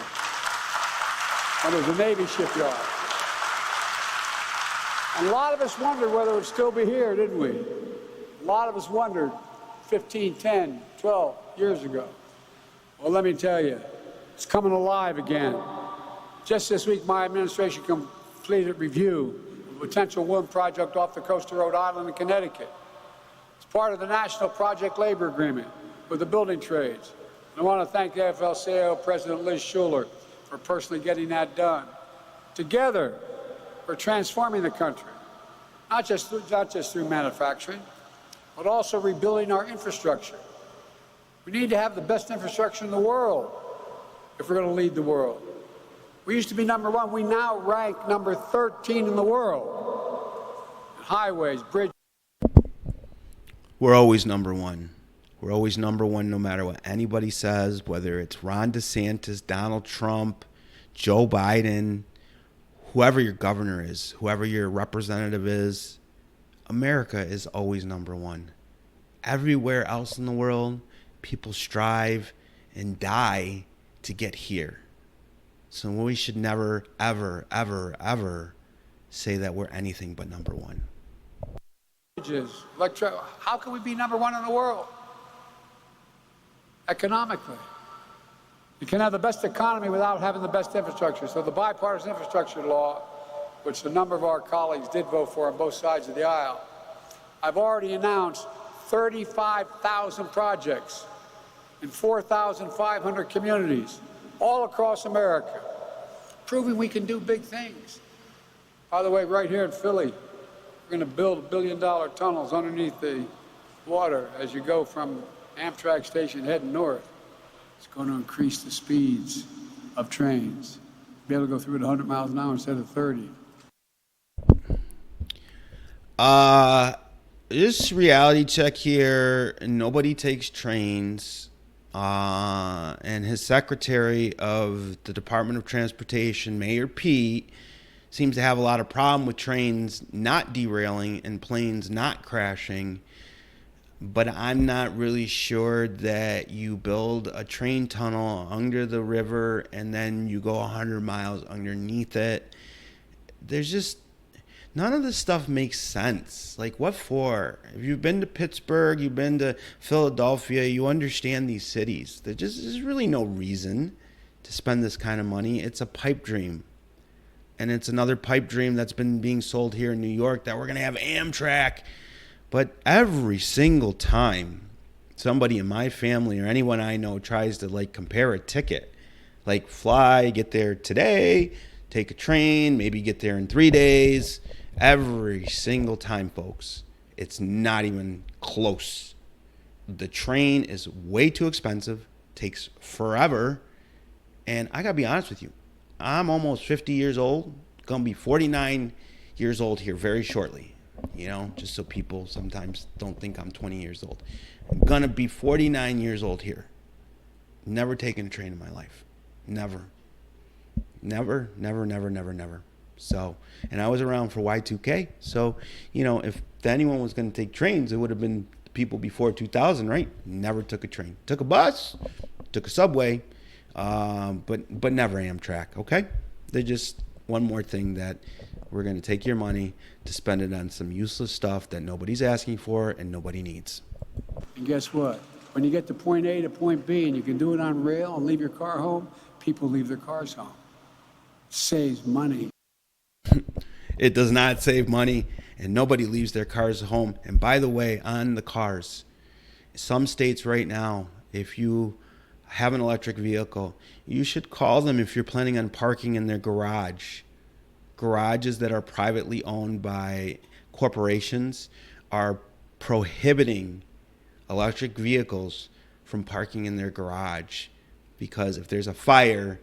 there's a Navy shipyard. And a lot of us wondered whether it would still be here, didn't we? A lot of us wondered 15, 10, 12 years ago. Well, let me tell you, it's coming alive again. Just this week, my administration completed review of a potential wind project off the coast of Rhode Island and Connecticut. It's part of the National Project Labor Agreement with the building trades. And I want to thank the AFL-CIO President Liz Schuler for personally getting that done. Together, we're transforming the country, not just through manufacturing, but also rebuilding our infrastructure. We need to have the best infrastructure in the world if we're going to lead the world. We used to be number one. We now rank number 13 in the world. Highways, bridges. We're always number one. We're always number one no matter what anybody says, whether it's Ron DeSantis, Donald Trump, Joe Biden, whoever your governor is, whoever your representative is. America is always number one. Everywhere else in the world, people strive and die to get here. So we should never, ever, ever, ever say that we're anything but number one. How can we be number one in the world? Economically. You can have the best economy without having the best infrastructure. So the bipartisan infrastructure law, which a number of our colleagues did vote for on both sides of the aisle, I've already announced 35,000 projects in 4,500 communities all across America, proving we can do big things. By the way, right here in Philly, we're going to build $1 billion tunnels underneath the water as you go from Amtrak station heading north. It's going to increase the speeds of trains. Be able to go through at 100 miles an hour instead of 30. This reality check here, nobody takes trains. And his secretary of the Department of Transportation, Mayor Pete, seems to have a lot of problem with trains not derailing and planes not crashing. But I'm not really sure that you build a train tunnel under the river and then you go 100 miles underneath it. There's just none of this stuff makes sense. Like, what for? If you've been to Pittsburgh, you've been to Philadelphia, you understand these cities. There's really no reason to spend this kind of money. It's a pipe dream. And it's another pipe dream that's been being sold here in New York that we're going to have Amtrak. But every single time somebody in my family or anyone I know tries to, like, compare a ticket, like fly, get there today, take a train, maybe get there in 3 days, every single time, folks, it's not even close. The train is way too expensive, takes forever, and I gotta be honest with you, I'm almost 50 years old, gonna be 49 years old here very shortly, you know, just so people sometimes don't think I'm 20 years old. I'm gonna be 49 years old here. Never taken a train in my life. Never. Never. So, and I was around for Y2K. So, you know, if anyone was going to take trains, it would have been people before 2000, right? Never took a train. Took a bus, took a subway, but never Amtrak, okay? They're just one more thing that we're going to take your money to spend it on some useless stuff that nobody's asking for and nobody needs. And guess what? When you get to point A to point B and you can do it on rail and leave your car home, people leave their cars home. Saves money. It does not save money, and nobody leaves their cars home. And by the way, on the cars, some states right now, if you have an electric vehicle, you should call them if you're planning on parking in their garage. Garages that are privately owned by corporations are prohibiting electric vehicles from parking in their garage, because if there's a fire,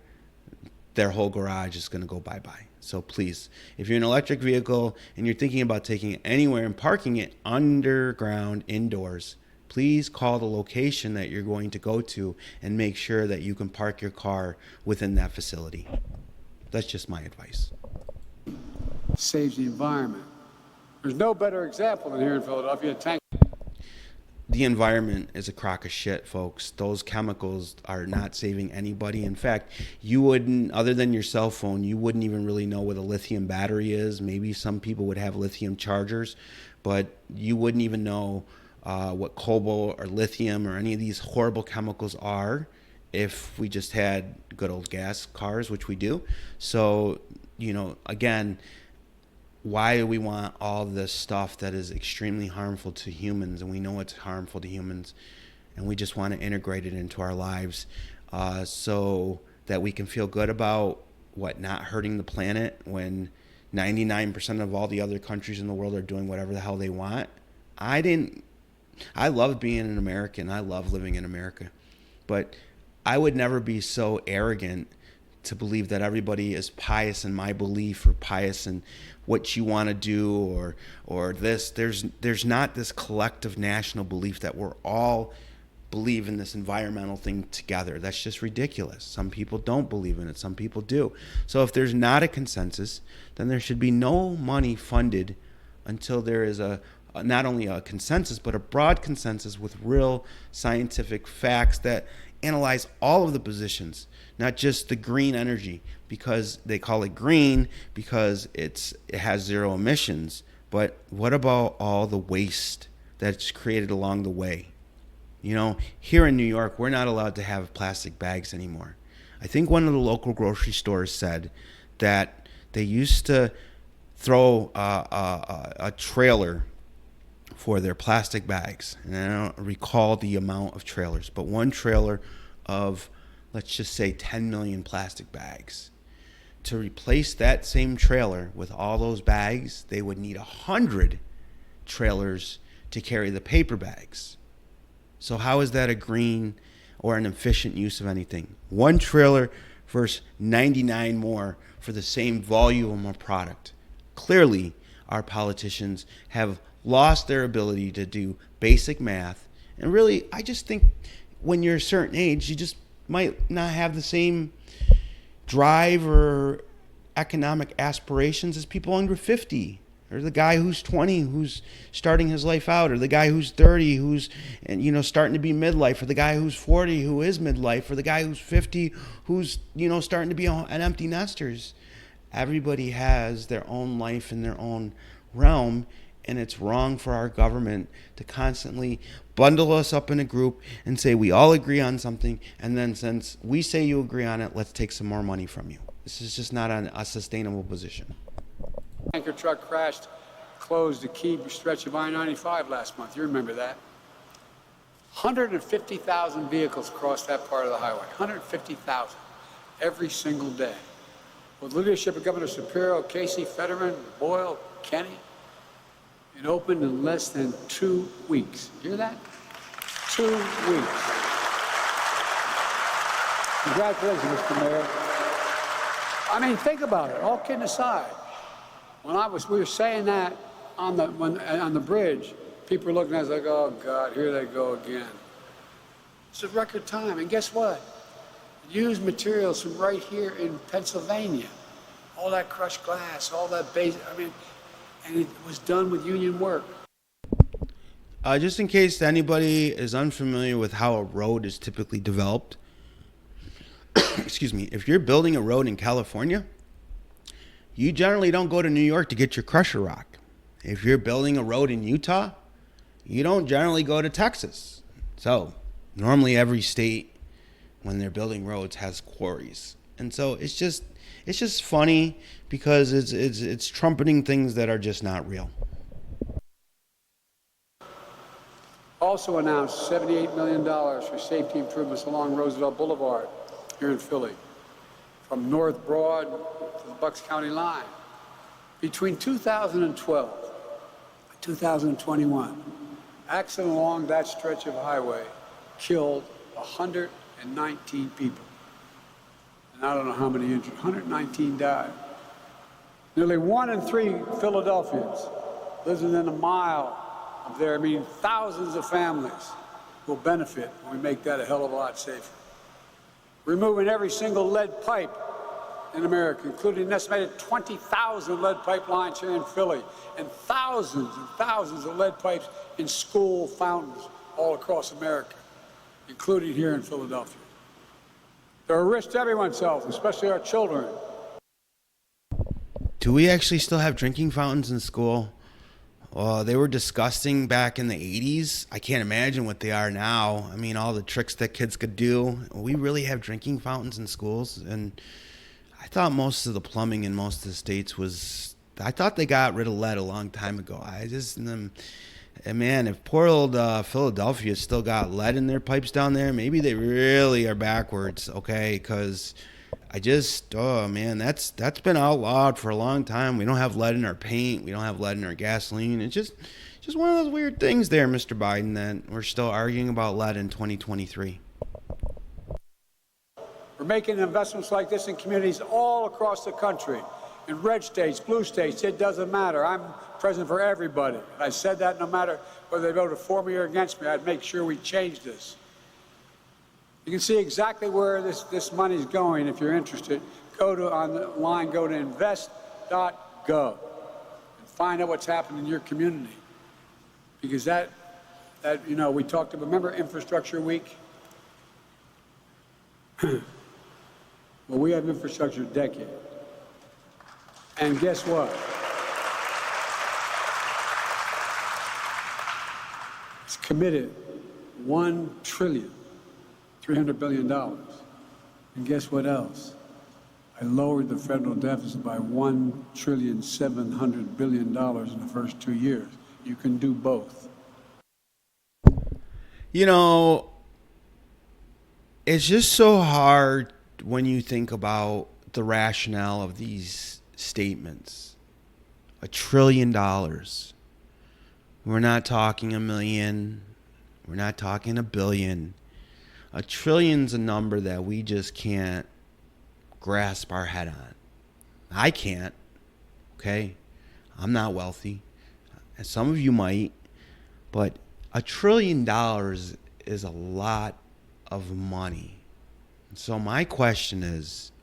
their whole garage is going to go bye-bye. So please, if you're an electric vehicle and you're thinking about taking it anywhere and parking it underground indoors, please call the location that you're going to go to and make sure that you can park your car within that facility. That's just my advice. Saves the environment. There's no better example than here in Philadelphia. The environment is a crock of shit, folks. Those chemicals are not saving anybody. In fact, you wouldn't, other than your cell phone, you wouldn't even really know what a lithium battery is. Maybe some people would have lithium chargers, but you wouldn't even know what cobalt or lithium or any of these horrible chemicals are if we just had good old gas cars, which we do. So, again, why do we want all this stuff that is extremely harmful to humans, and we know it's harmful to humans, and we just want to integrate it into our lives so that we can feel good about not hurting the planet when 99% of all the other countries in the world are doing whatever the hell they want. I love being an American. I love living in America. But I would never be so arrogant to believe that everybody is pious in my belief or pious in what you want to do or this. There's not this collective national belief that we're all believe in this environmental thing together. That's just ridiculous. Some people don't believe in it. Some people do. So if there's not a consensus, then there should be no money funded until there is not only a consensus, but a broad consensus with real scientific facts that analyze all of the positions, not just the green energy, because they call it green because it has zero emissions. But what about all the waste that's created along the way? Here in New York, we're not allowed to have plastic bags anymore. I think one of the local grocery stores said that they used to throw a trailer for their plastic bags. And I don't recall the amount of trailers, but one trailer of, let's just say, 10 million plastic bags. To replace that same trailer with all those bags, they would need 100 trailers to carry the paper bags. So how is that a green or an efficient use of anything? One trailer versus 99 more for the same volume of product. Clearly, our politicians have lost their ability to do basic math. And really, I just think when you're a certain age, you just might not have the same drive or economic aspirations as people under 50. Or the guy who's 20 who's starting his life out, or the guy who's 30 who's starting to be midlife, or the guy who's 40 who is midlife, or the guy who's 50 who's starting to be an empty nesters. Everybody has their own life in their own realm, and it's wrong for our government to constantly bundle us up in a group and say we all agree on something, and then since we say you agree on it, let's take some more money from you. This is just not a sustainable position. Tanker truck closed a key stretch of I-95 last month. You remember that? 150,000 vehicles crossed that part of the highway. 150,000 every single day. With leadership of Governor Shapiro, Casey, Fetterman, Boyle, Kenny, it opened in less than 2 weeks. Hear that? 2 weeks. Congratulations, Mr. Mayor. I mean, think about it. All kidding aside. We were saying that on the bridge, people were looking at us like, oh God, here they go again. It's a record time, and guess what? Used materials from right here in Pennsylvania. All that crushed glass, all that base, and it was done with union work. Just in case anybody is unfamiliar with how a road is typically developed, excuse me, if you're building a road in California, you generally don't go to New York to get your crusher rock. If you're building a road in Utah, you don't generally go to Texas. So normally every state, when they're building roads, has quarries. And so it's just funny because it's trumpeting things that are just not real. Also announced $78 million for safety improvements along Roosevelt Boulevard here in Philly, from North Broad to the Bucks County line. Between 2012 and 2021, accident along that stretch of highway killed 119 people. And I don't know how many injured. 119 died. Nearly 1 in 3 Philadelphians lives within a mile of there. Thousands of families will benefit when we make that a hell of a lot safer. Removing every single lead pipe in America, including an estimated 20,000 lead pipe lines here in Philly, and thousands of lead pipes in school fountains all across America, including here in Philadelphia. They're a risk to everyone's health, especially our children. Do we actually still have drinking fountains in school? They were disgusting back in the 80s. I can't imagine what they are now. I mean, all the tricks that kids could do. We really have drinking fountains in schools, and I thought most of the plumbing in most of the states was. I thought they got rid of lead a long time ago. Man, if poor old Philadelphia still got lead in their pipes down there, maybe they really are backwards, okay? Because oh man, that's been outlawed for a long time. We don't have lead in our paint. We don't have lead in our gasoline. It's just one of those weird things there, Mr. Biden, that we're still arguing about lead in 2023. We're making investments like this in communities all across the country, in red states, blue states, it doesn't matter. I'm president for everybody. And I said that no matter whether they voted for me or against me, I'd make sure we change this. You can see exactly where this money's going if you're interested. Go to invest.gov and find out what's happening in your community. Because we talked about, remember Infrastructure Week? Well, we have infrastructure decade. And guess what? It's committed $1.3 trillion. And guess what else? I lowered the federal deficit by $1.7 trillion in the first 2 years. You can do both. It's just so hard when you think about the rationale of these statements. $1 trillion. We're not talking a million. We're not talking a billion. $1 trillion's a number that we just can't grasp our head on. I can't. Okay? I'm not wealthy. And some of you might. But $1 trillion is a lot of money. So my question is,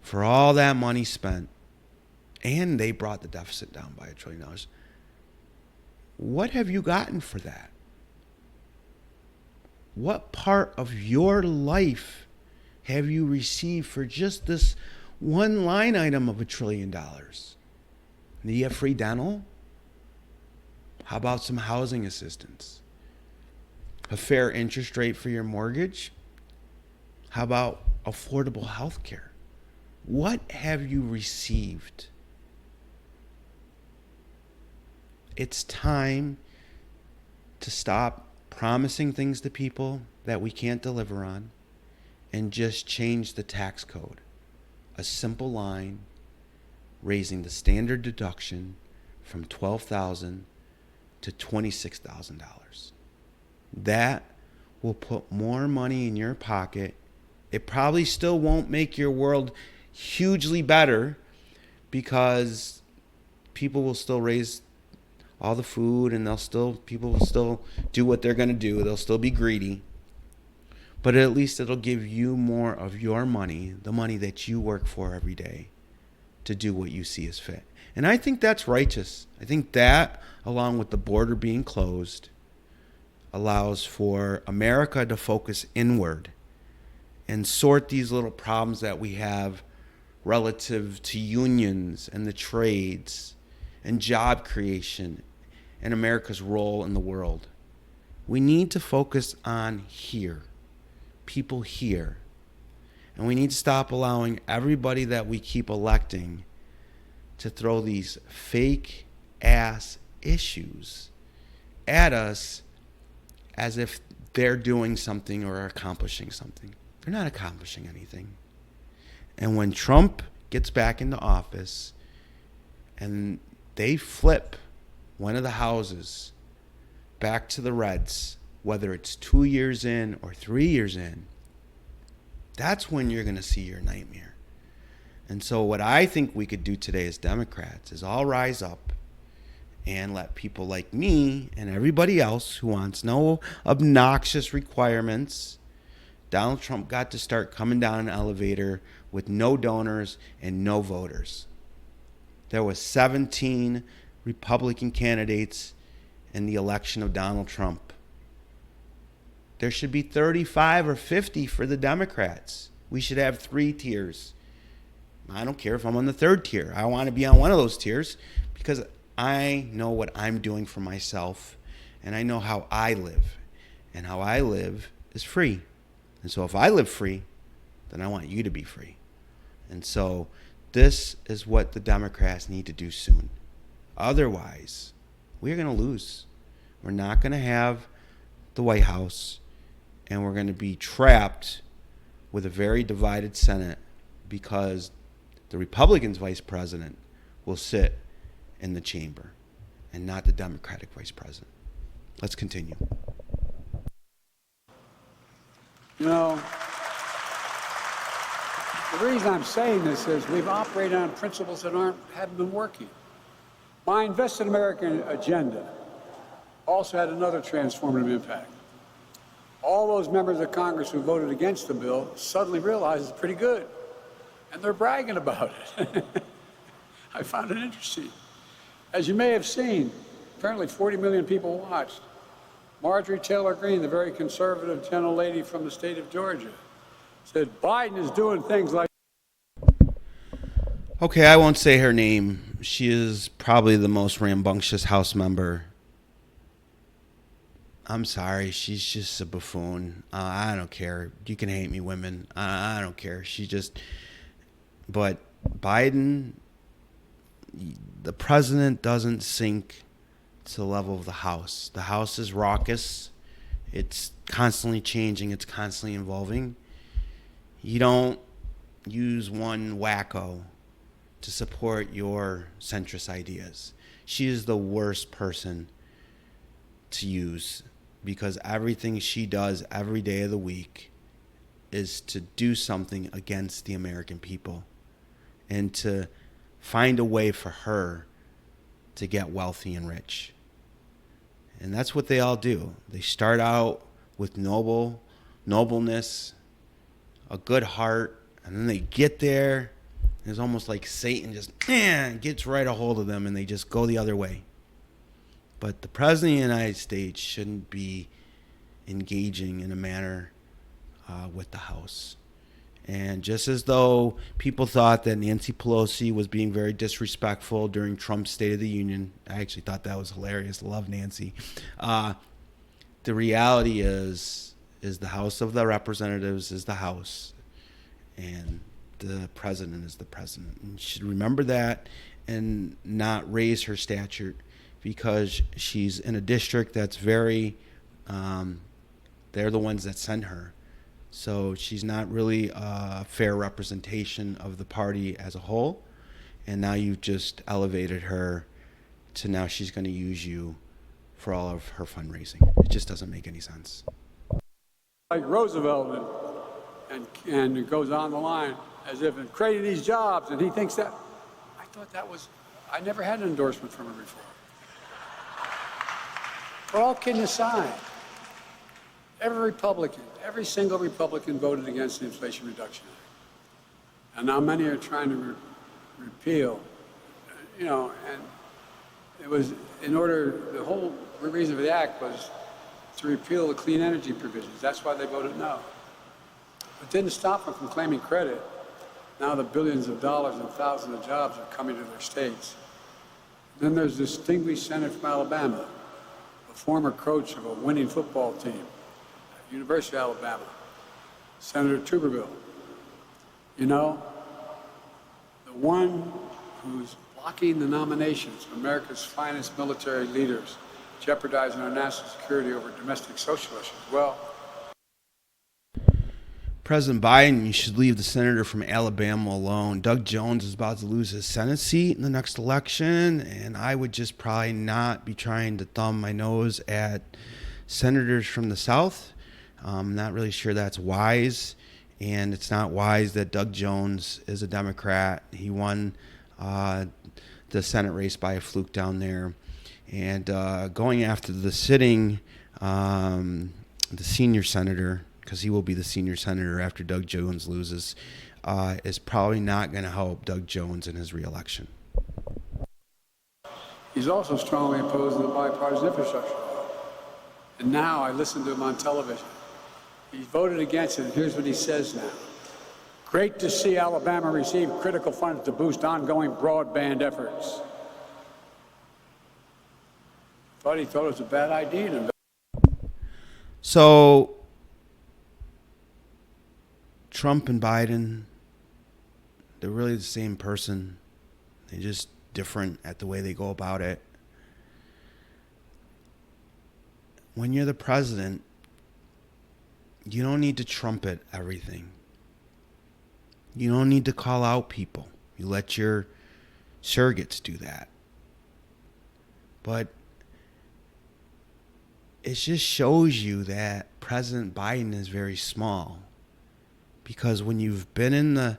for all that money spent, and they brought the deficit down by $1 trillion, what have you gotten for that? What part of your life have you received for just this one line item of $1 trillion? Do you have free dental? How about some housing assistance? A fair interest rate for your mortgage? How about affordable health care? What have you received? It's time to stop promising things to people that we can't deliver on and just change the tax code. A simple line, raising the standard deduction from $12,000 to $26,000. That will put more money in your pocket. It probably still won't make your world hugely better because people will still raise all the food and people will still do what they're going to do. They'll still be greedy. But at least it'll give you more of your money, the money that you work for every day, to do what you see as fit. And I think that's righteous. I think that, along with the border being closed, allows for America to focus inward and sort these little problems that we have relative to unions and the trades and job creation and America's role in the world. We need to focus on here, people here. And we need to stop allowing everybody that we keep electing to throw these fake ass issues at us as if they're doing something or accomplishing something. They're not accomplishing anything. And when Trump gets back into office and they flip one of the houses back to the Reds, whether it's 2 years in or 3 years in, that's when you're going to see your nightmare. And so what I think we could do today as Democrats is all rise up and let people like me and everybody else who wants no obnoxious requirements. Donald Trump got to start coming down an elevator with no donors and no voters. There was 17 Republican candidates in the election of Donald Trump. There should be 35 or 50 for the Democrats. We should have 3 tiers. I don't care if I'm on the 3rd tier. I want to be on one of those tiers because I know what I'm doing for myself, and I know how I live. And how I live is free. And so if I live free, then I want you to be free. And so this is what the Democrats need to do soon. Otherwise, we're going to lose. We're not going to have the White House, and we're going to be trapped with a very divided Senate because the Republicans' vice president will sit in the chamber and not the Democratic vice president. Let's continue. You know, the reason I'm saying this is we've operated on principles that haven't been working. My Invest in America agenda also had another transformative impact. All those members of Congress who voted against the bill suddenly realized it's pretty good, and they're bragging about it. I found it interesting. As you may have seen, apparently 40 million people watched. Marjorie Taylor Greene, the very conservative gentlelady from the state of Georgia, said Biden is doing things like... Okay, I won't say her name. She is probably the most rambunctious House member. I'm sorry, she's just a buffoon. I don't care. You can hate me, women. I don't care. But Biden, the president doesn't sink to the level of the House. The House is raucous. It's constantly changing. It's constantly evolving. You don't use one wacko to support your centrist ideas. She is the worst person to use because everything she does every day of the week is to do something against the American people and to find a way for her to get wealthy and rich. And that's what they all do. They start out with nobleness, a good heart, and then they get there. It's almost like Satan just gets right a hold of them and they just go the other way. But the President of the United States shouldn't be engaging in a manner with the House. And just as though people thought that Nancy Pelosi was being very disrespectful during Trump's State of the Union, I actually thought that was hilarious. Love Nancy. The reality is the House of the Representatives is the House, and the President is the President. And you should remember that and not raise her stature because she's in a district that's very, they're the ones that sent her. So she's not really a fair representation of the party as a whole. And now you've just elevated her to now she's going to use you for all of her fundraising. It just doesn't make any sense. Like Roosevelt, and it goes on the line as if in creating these jobs, and he thinks that. I thought that was, I never had an endorsement from him before. But all kidding aside, every single Republican voted against the Inflation Reduction Act. And now many are trying to repeal, and it was the whole reason for the act was to repeal the clean energy provisions. That's why they voted no. It didn't stop them from claiming credit. Now the billions of dollars and thousands of jobs are coming to their states. Then there's this distinguished senator from Alabama, a former coach of a winning football team, University of Alabama, Senator Tuberville. The one who's blocking the nominations of America's finest military leaders, jeopardizing our national security over domestic social issues. Well, President Biden, you should leave the senator from Alabama alone. Doug Jones is about to lose his Senate seat in the next election, and I would just probably not be trying to thumb my nose at senators from the South. I'm not really sure that's wise, and it's not wise that Doug Jones is a Democrat. He won the Senate race by a fluke down there. And going after the sitting, the senior senator, because he will be the senior senator after Doug Jones loses, is probably not going to help Doug Jones in his reelection. He's also strongly opposed to the bipartisan infrastructure law. And now I listen to him on television. He voted against it, and here's what he says now. Great to see Alabama receive critical funds to boost ongoing broadband efforts. thought he thought it was a bad idea to invest. So Trump and Biden, they're really the same person. They're just different at the way they go about it. When you're the president, you don't need to trumpet everything. You don't need to call out people. You let your surrogates do that. But it just shows you that President Biden is very small. Because when you've been in the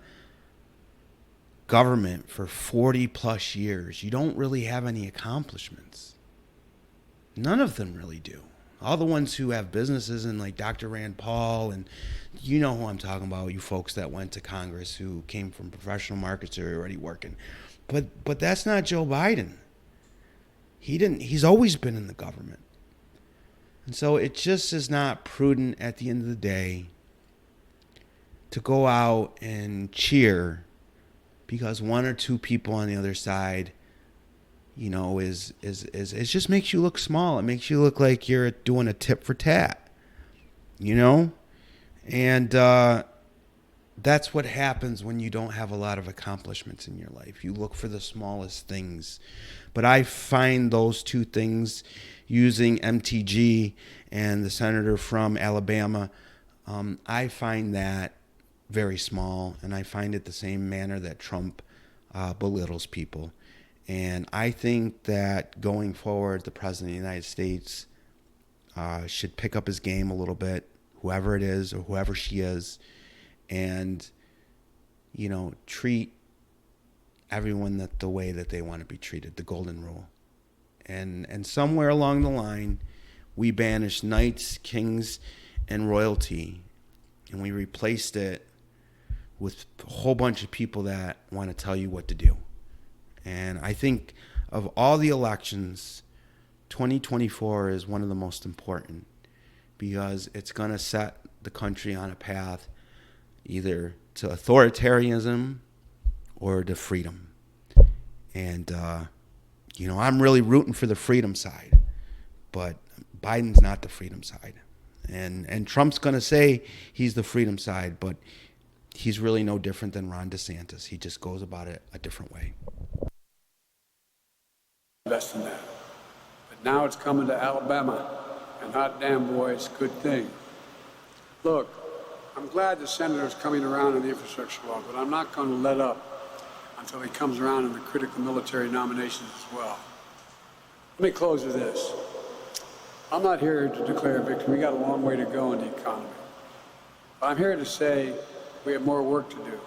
government for 40 plus years, you don't really have any accomplishments. None of them really do. All the ones who have businesses, and like Dr. Rand Paul, and you know who I'm talking about, you folks that went to Congress who came from professional markets are already working. But that's not Joe Biden. He's always been in the government. And so it just is not prudent at the end of the day to go out and cheer because one or two people on the other side, you know, is it just makes you look small. It makes you look like you're doing a tit for tat, you know? And that's what happens when you don't have a lot of accomplishments in your life. You look for the smallest things. But I find those two things, using MTG and the senator from Alabama, I find that very small, and I find it the same manner that Trump belittles people. And I think that going forward, the President of the United States should pick up his game a little bit, whoever it is or whoever she is, and, you know, treat everyone the way that they want to be treated, the golden rule. And somewhere along the line, we banished knights, kings, and royalty, and we replaced it with a whole bunch of people that want to tell you what to do. And I think of all the elections, 2024 is one of the most important because it's going to set the country on a path either to authoritarianism or to freedom. And, you know, I'm really rooting for the freedom side, but Biden's not the freedom side. And Trump's going to say he's the freedom side, but he's really no different than Ron DeSantis. He just goes about it a different way. Invest in that. But now it's coming to Alabama, and hot damn boy, it's a good thing. Look, I'm glad the senator's coming around on the infrastructure law, but I'm not going to let up until he comes around in the critical military nominations as well. Let me close with this. I'm not here to declare victory. We got a long way to go in the economy. But I'm here to say we have more work to do.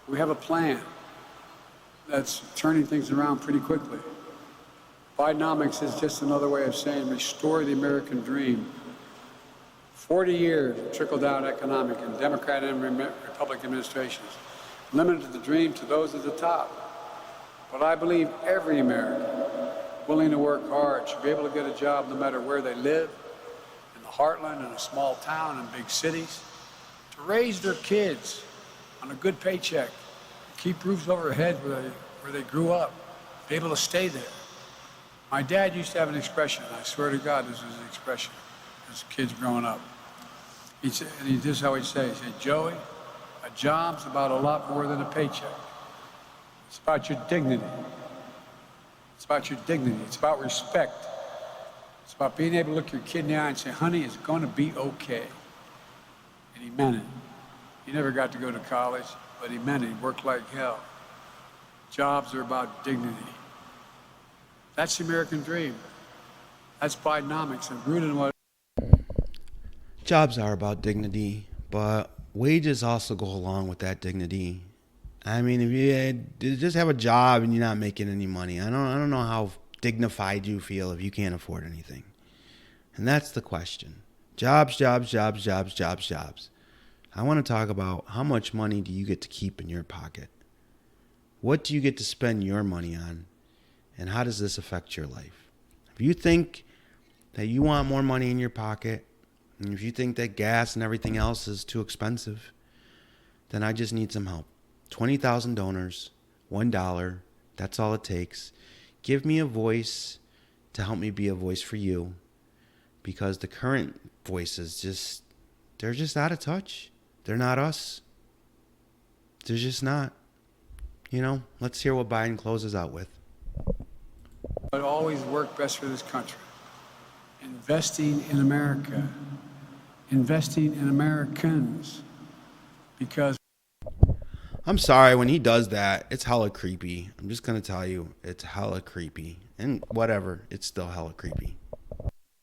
We have a plan that's turning things around pretty quickly. Bidenomics is just another way of saying restore the American dream. 40 years of trickle-down economic and Democrat and Republican administrations limited the dream to those at the top. But I believe every American willing to work hard should be able to get a job no matter where they live, in the heartland, in a small town, in big cities, to raise their kids on a good paycheck, keep roofs over their head where they grew up, be able to stay there. My dad used to have an expression, I swear to God this was an expression, as kids growing up. This is how he'd say, he said, Joey, a job's about a lot more than a paycheck. It's about your dignity. It's about your dignity. It's about respect. It's about being able to look your kid in the eye and say, honey, it's going to be okay. And he meant it. He never got to go to college, but he meant it. He worked like hell. Jobs are about dignity. That's the American dream. That's Bidenomics, and rooted in what... Jobs are about dignity, but wages also go along with that dignity. I mean, if you just have a job and you're not making any money, I don't know how dignified you feel if you can't afford anything. And that's the question. Jobs, jobs, jobs, jobs, jobs, jobs. I want to talk about how much money do you get to keep in your pocket? What do you get to spend your money on? And how does this affect your life? If you think that you want more money in your pocket, and if you think that gas and everything else is too expensive, then I just need some help. 20,000 donors, $1, that's all it takes. Give me a voice to help me be a voice for you, because the current voices they're just out of touch. They're not us. They're just not. Let's hear what Biden closes out with. But always work best for this country. Investing in America. Investing in Americans. Because I'm sorry, when he does that, it's hella creepy. I'm just going to tell you, it's hella creepy. And whatever, it's still hella creepy.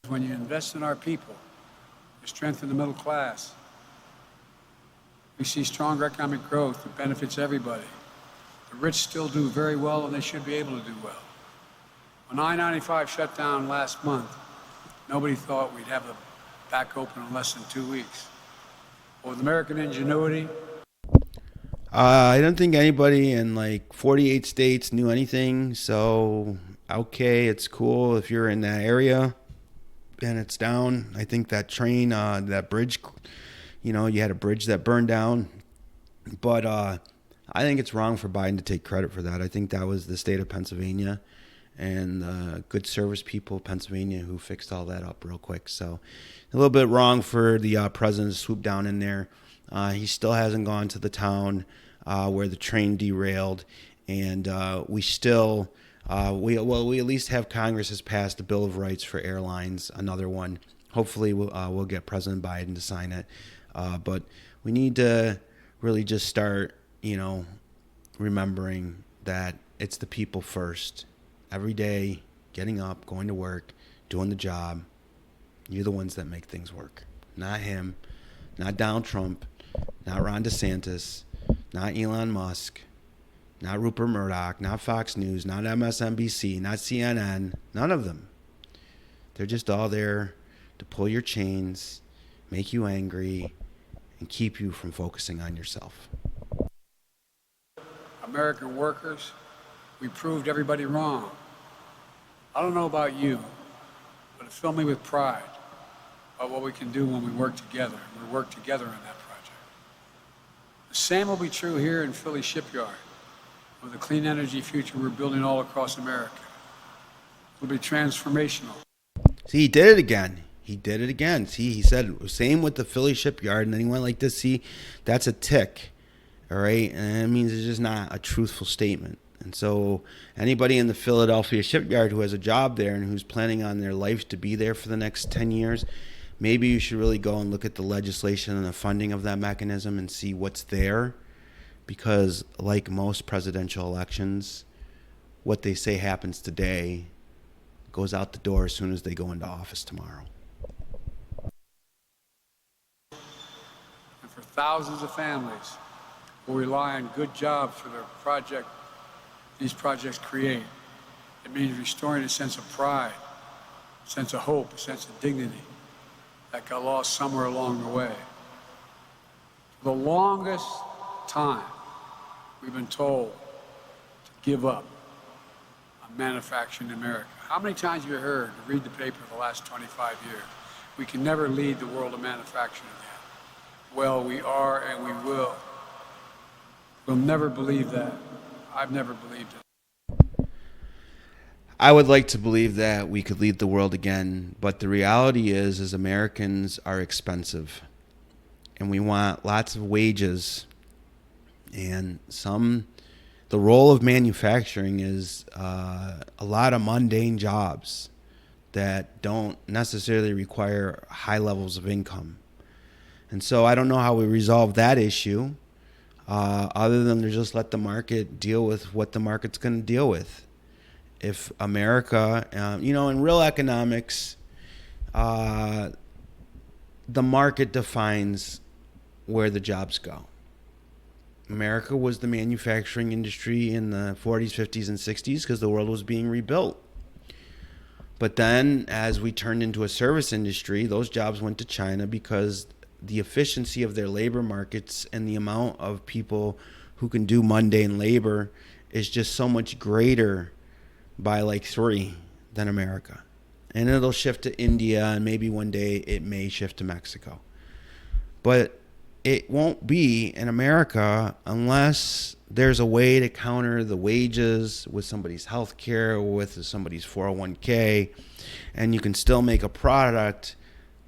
when you invest in our people, you strengthen the middle class. We see stronger economic growth that benefits everybody. The rich still do very well, and they should be able to do well. When I-95 shut down last month, nobody thought we'd have the back open in less than 2 weeks. But with American ingenuity, I don't think anybody in like 48 states knew anything. So, okay, it's cool if you're in that area and it's down. I think that train, that bridge, you had a bridge that burned down. But I think it's wrong for Biden to take credit for that. I think that was the state of Pennsylvania and good service people of Pennsylvania who fixed all that up real quick. So a little bit wrong for the president to swoop down in there. He still hasn't gone to the town where the train derailed, and we still we at least have Congress has passed the Bill of Rights for airlines, another one. Hopefully we'll get President Biden to sign it, but we need to really just start remembering that it's the people first. Every day, getting up, going to work, doing the job. You're the ones that make things work. Not him, not Donald Trump, not Ron DeSantis, not Elon Musk, not Rupert Murdoch, not Fox News, not MSNBC, not CNN, none of them. They're just all there to pull your chains, make you angry, and keep you from focusing on yourself. American workers, we proved everybody wrong. I don't know about you, but it filled me with pride about what we can do when we work together. We work together on that project. The same will be true here in Philly Shipyard with the clean energy future we're building all across America. It'll be transformational. See, he did it again. See, he said same with the Philly Shipyard, and then he went like this. See, that's a tick, all right? And it means it's just not a truthful statement. And so anybody in the Philadelphia Shipyard who has a job there and who's planning on their life to be there for the next 10 years, maybe you should really go and look at the legislation and the funding of that mechanism and see what's there. Because like most presidential elections, what they say happens today goes out the door as soon as they go into office tomorrow. And for thousands of families who rely on good jobs for their project, these projects create. It means restoring a sense of pride, a sense of hope, a sense of dignity that got lost somewhere along the way. For the longest time, we've been told to give up on manufacturing in America. How many times have you heard, to read the paper the last 25 years, we can never lead the world of manufacturing again? Well, we are and we will. We'll never believe that. I've never believed it. I would like to believe that we could lead the world again, but the reality is Americans are expensive, and we want lots of wages, and the role of manufacturing is a lot of mundane jobs that don't necessarily require high levels of income. And so I don't know how we resolve that issue. Other than to just let the market deal with what the market's going to deal with. If America, in real economics, the market defines where the jobs go. America was the manufacturing industry in the 40s, 50s, and 60s because the world was being rebuilt. But then as we turned into a service industry, those jobs went to China because the efficiency of their labor markets and the amount of people who can do mundane labor is just so much greater by like 3 than America. And it'll shift to India, and maybe one day it may shift to Mexico. But it won't be in America unless there's a way to counter the wages with somebody's health care or with somebody's 401k, and you can still make a product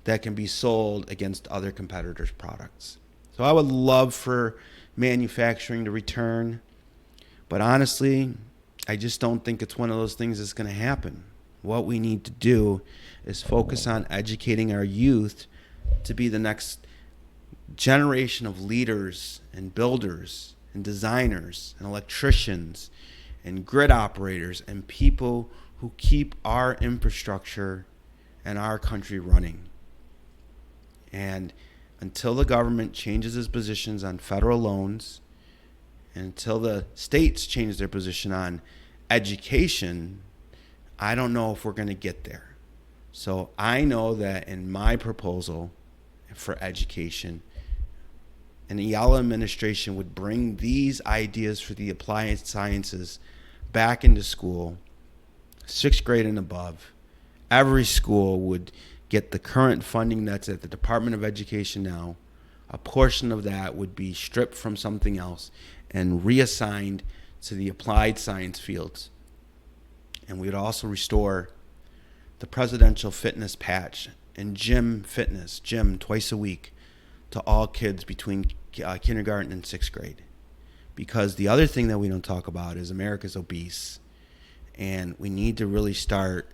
that can be sold against other competitors' products. So I would love for manufacturing to return, but honestly, I just don't think it's one of those things that's going to happen. What we need to do is focus on educating our youth to be the next generation of leaders and builders and designers and electricians and grid operators and people who keep our infrastructure and our country running. And until the government changes its positions on federal loans, and until the states change their position on education, I don't know if we're going to get there. So I know that in my proposal for education, an Ayala administration would bring these ideas for the applied sciences back into school, 6th grade and above. Every school would get the current funding that's at the Department of Education now. A portion of that would be stripped from something else and reassigned to the applied science fields. And we would also restore the presidential fitness patch and gym twice a week to all kids between kindergarten and 6th grade. Because the other thing that we don't talk about is America's obese. And we need to really start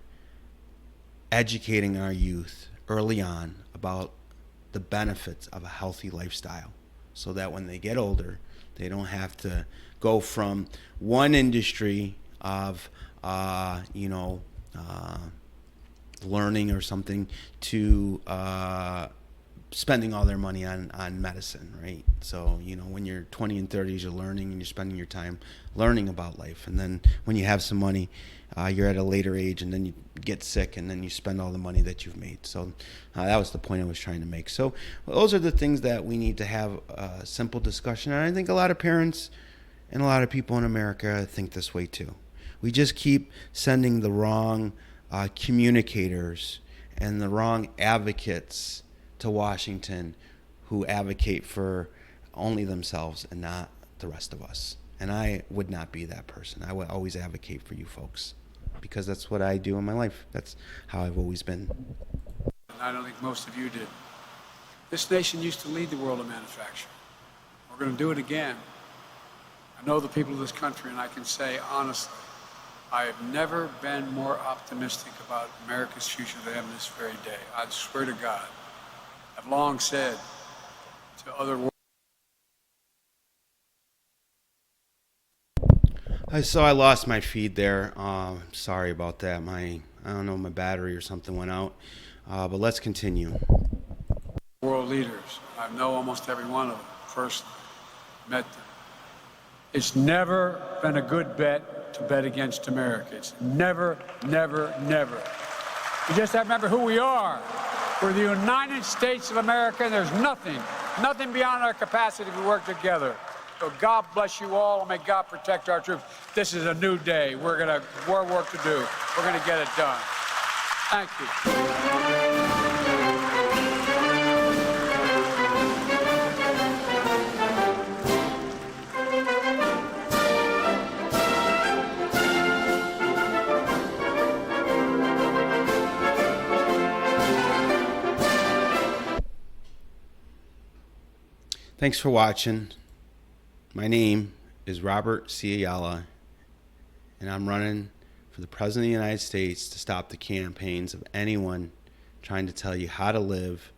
educating our youth early on about the benefits of a healthy lifestyle, so that when they get older, they don't have to go from one industry of learning or something to spending all their money on medicine, right? So, when you're 20 and 30s, you're learning and you're spending your time learning about life. And then when you have some money, you're at a later age and then you get sick and then you spend all the money that you've made. So that was the point I was trying to make. So those are the things that we need to have a simple discussion. And I think a lot of parents and a lot of people in America think this way too. We just keep sending the wrong communicators and the wrong advocates to Washington who advocate for only themselves and not the rest of us. And I would not be that person. I would always advocate for you folks because that's what I do in my life. That's how I've always been. I don't think most of you did. This nation used to lead the world in manufacturing. We're going to do it again. I know the people of this country, and I can say honestly, I have never been more optimistic about America's future than I am this very day. I swear to God. I've long said to other world. So I lost my feed there. Sorry about that. I don't know, my battery or something went out. But let's continue. World leaders. I know almost every one of them. First met them. It's never been a good bet to bet against America. It's never, never, never. We just have to remember who we are. We're the United States of America, and there's nothing beyond our capacity if we work together. So God bless you all, and may God protect our troops. This is a new day. We're work to do. We're gonna get it done. Thank you. Thanks for watching. My name is Robert C. Ayala, and I'm running for the President of the United States to stop the campaigns of anyone trying to tell you how to live,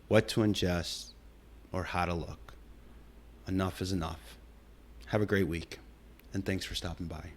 what to ingest, or how to look. Enough is enough. Have a great week, and thanks for stopping by.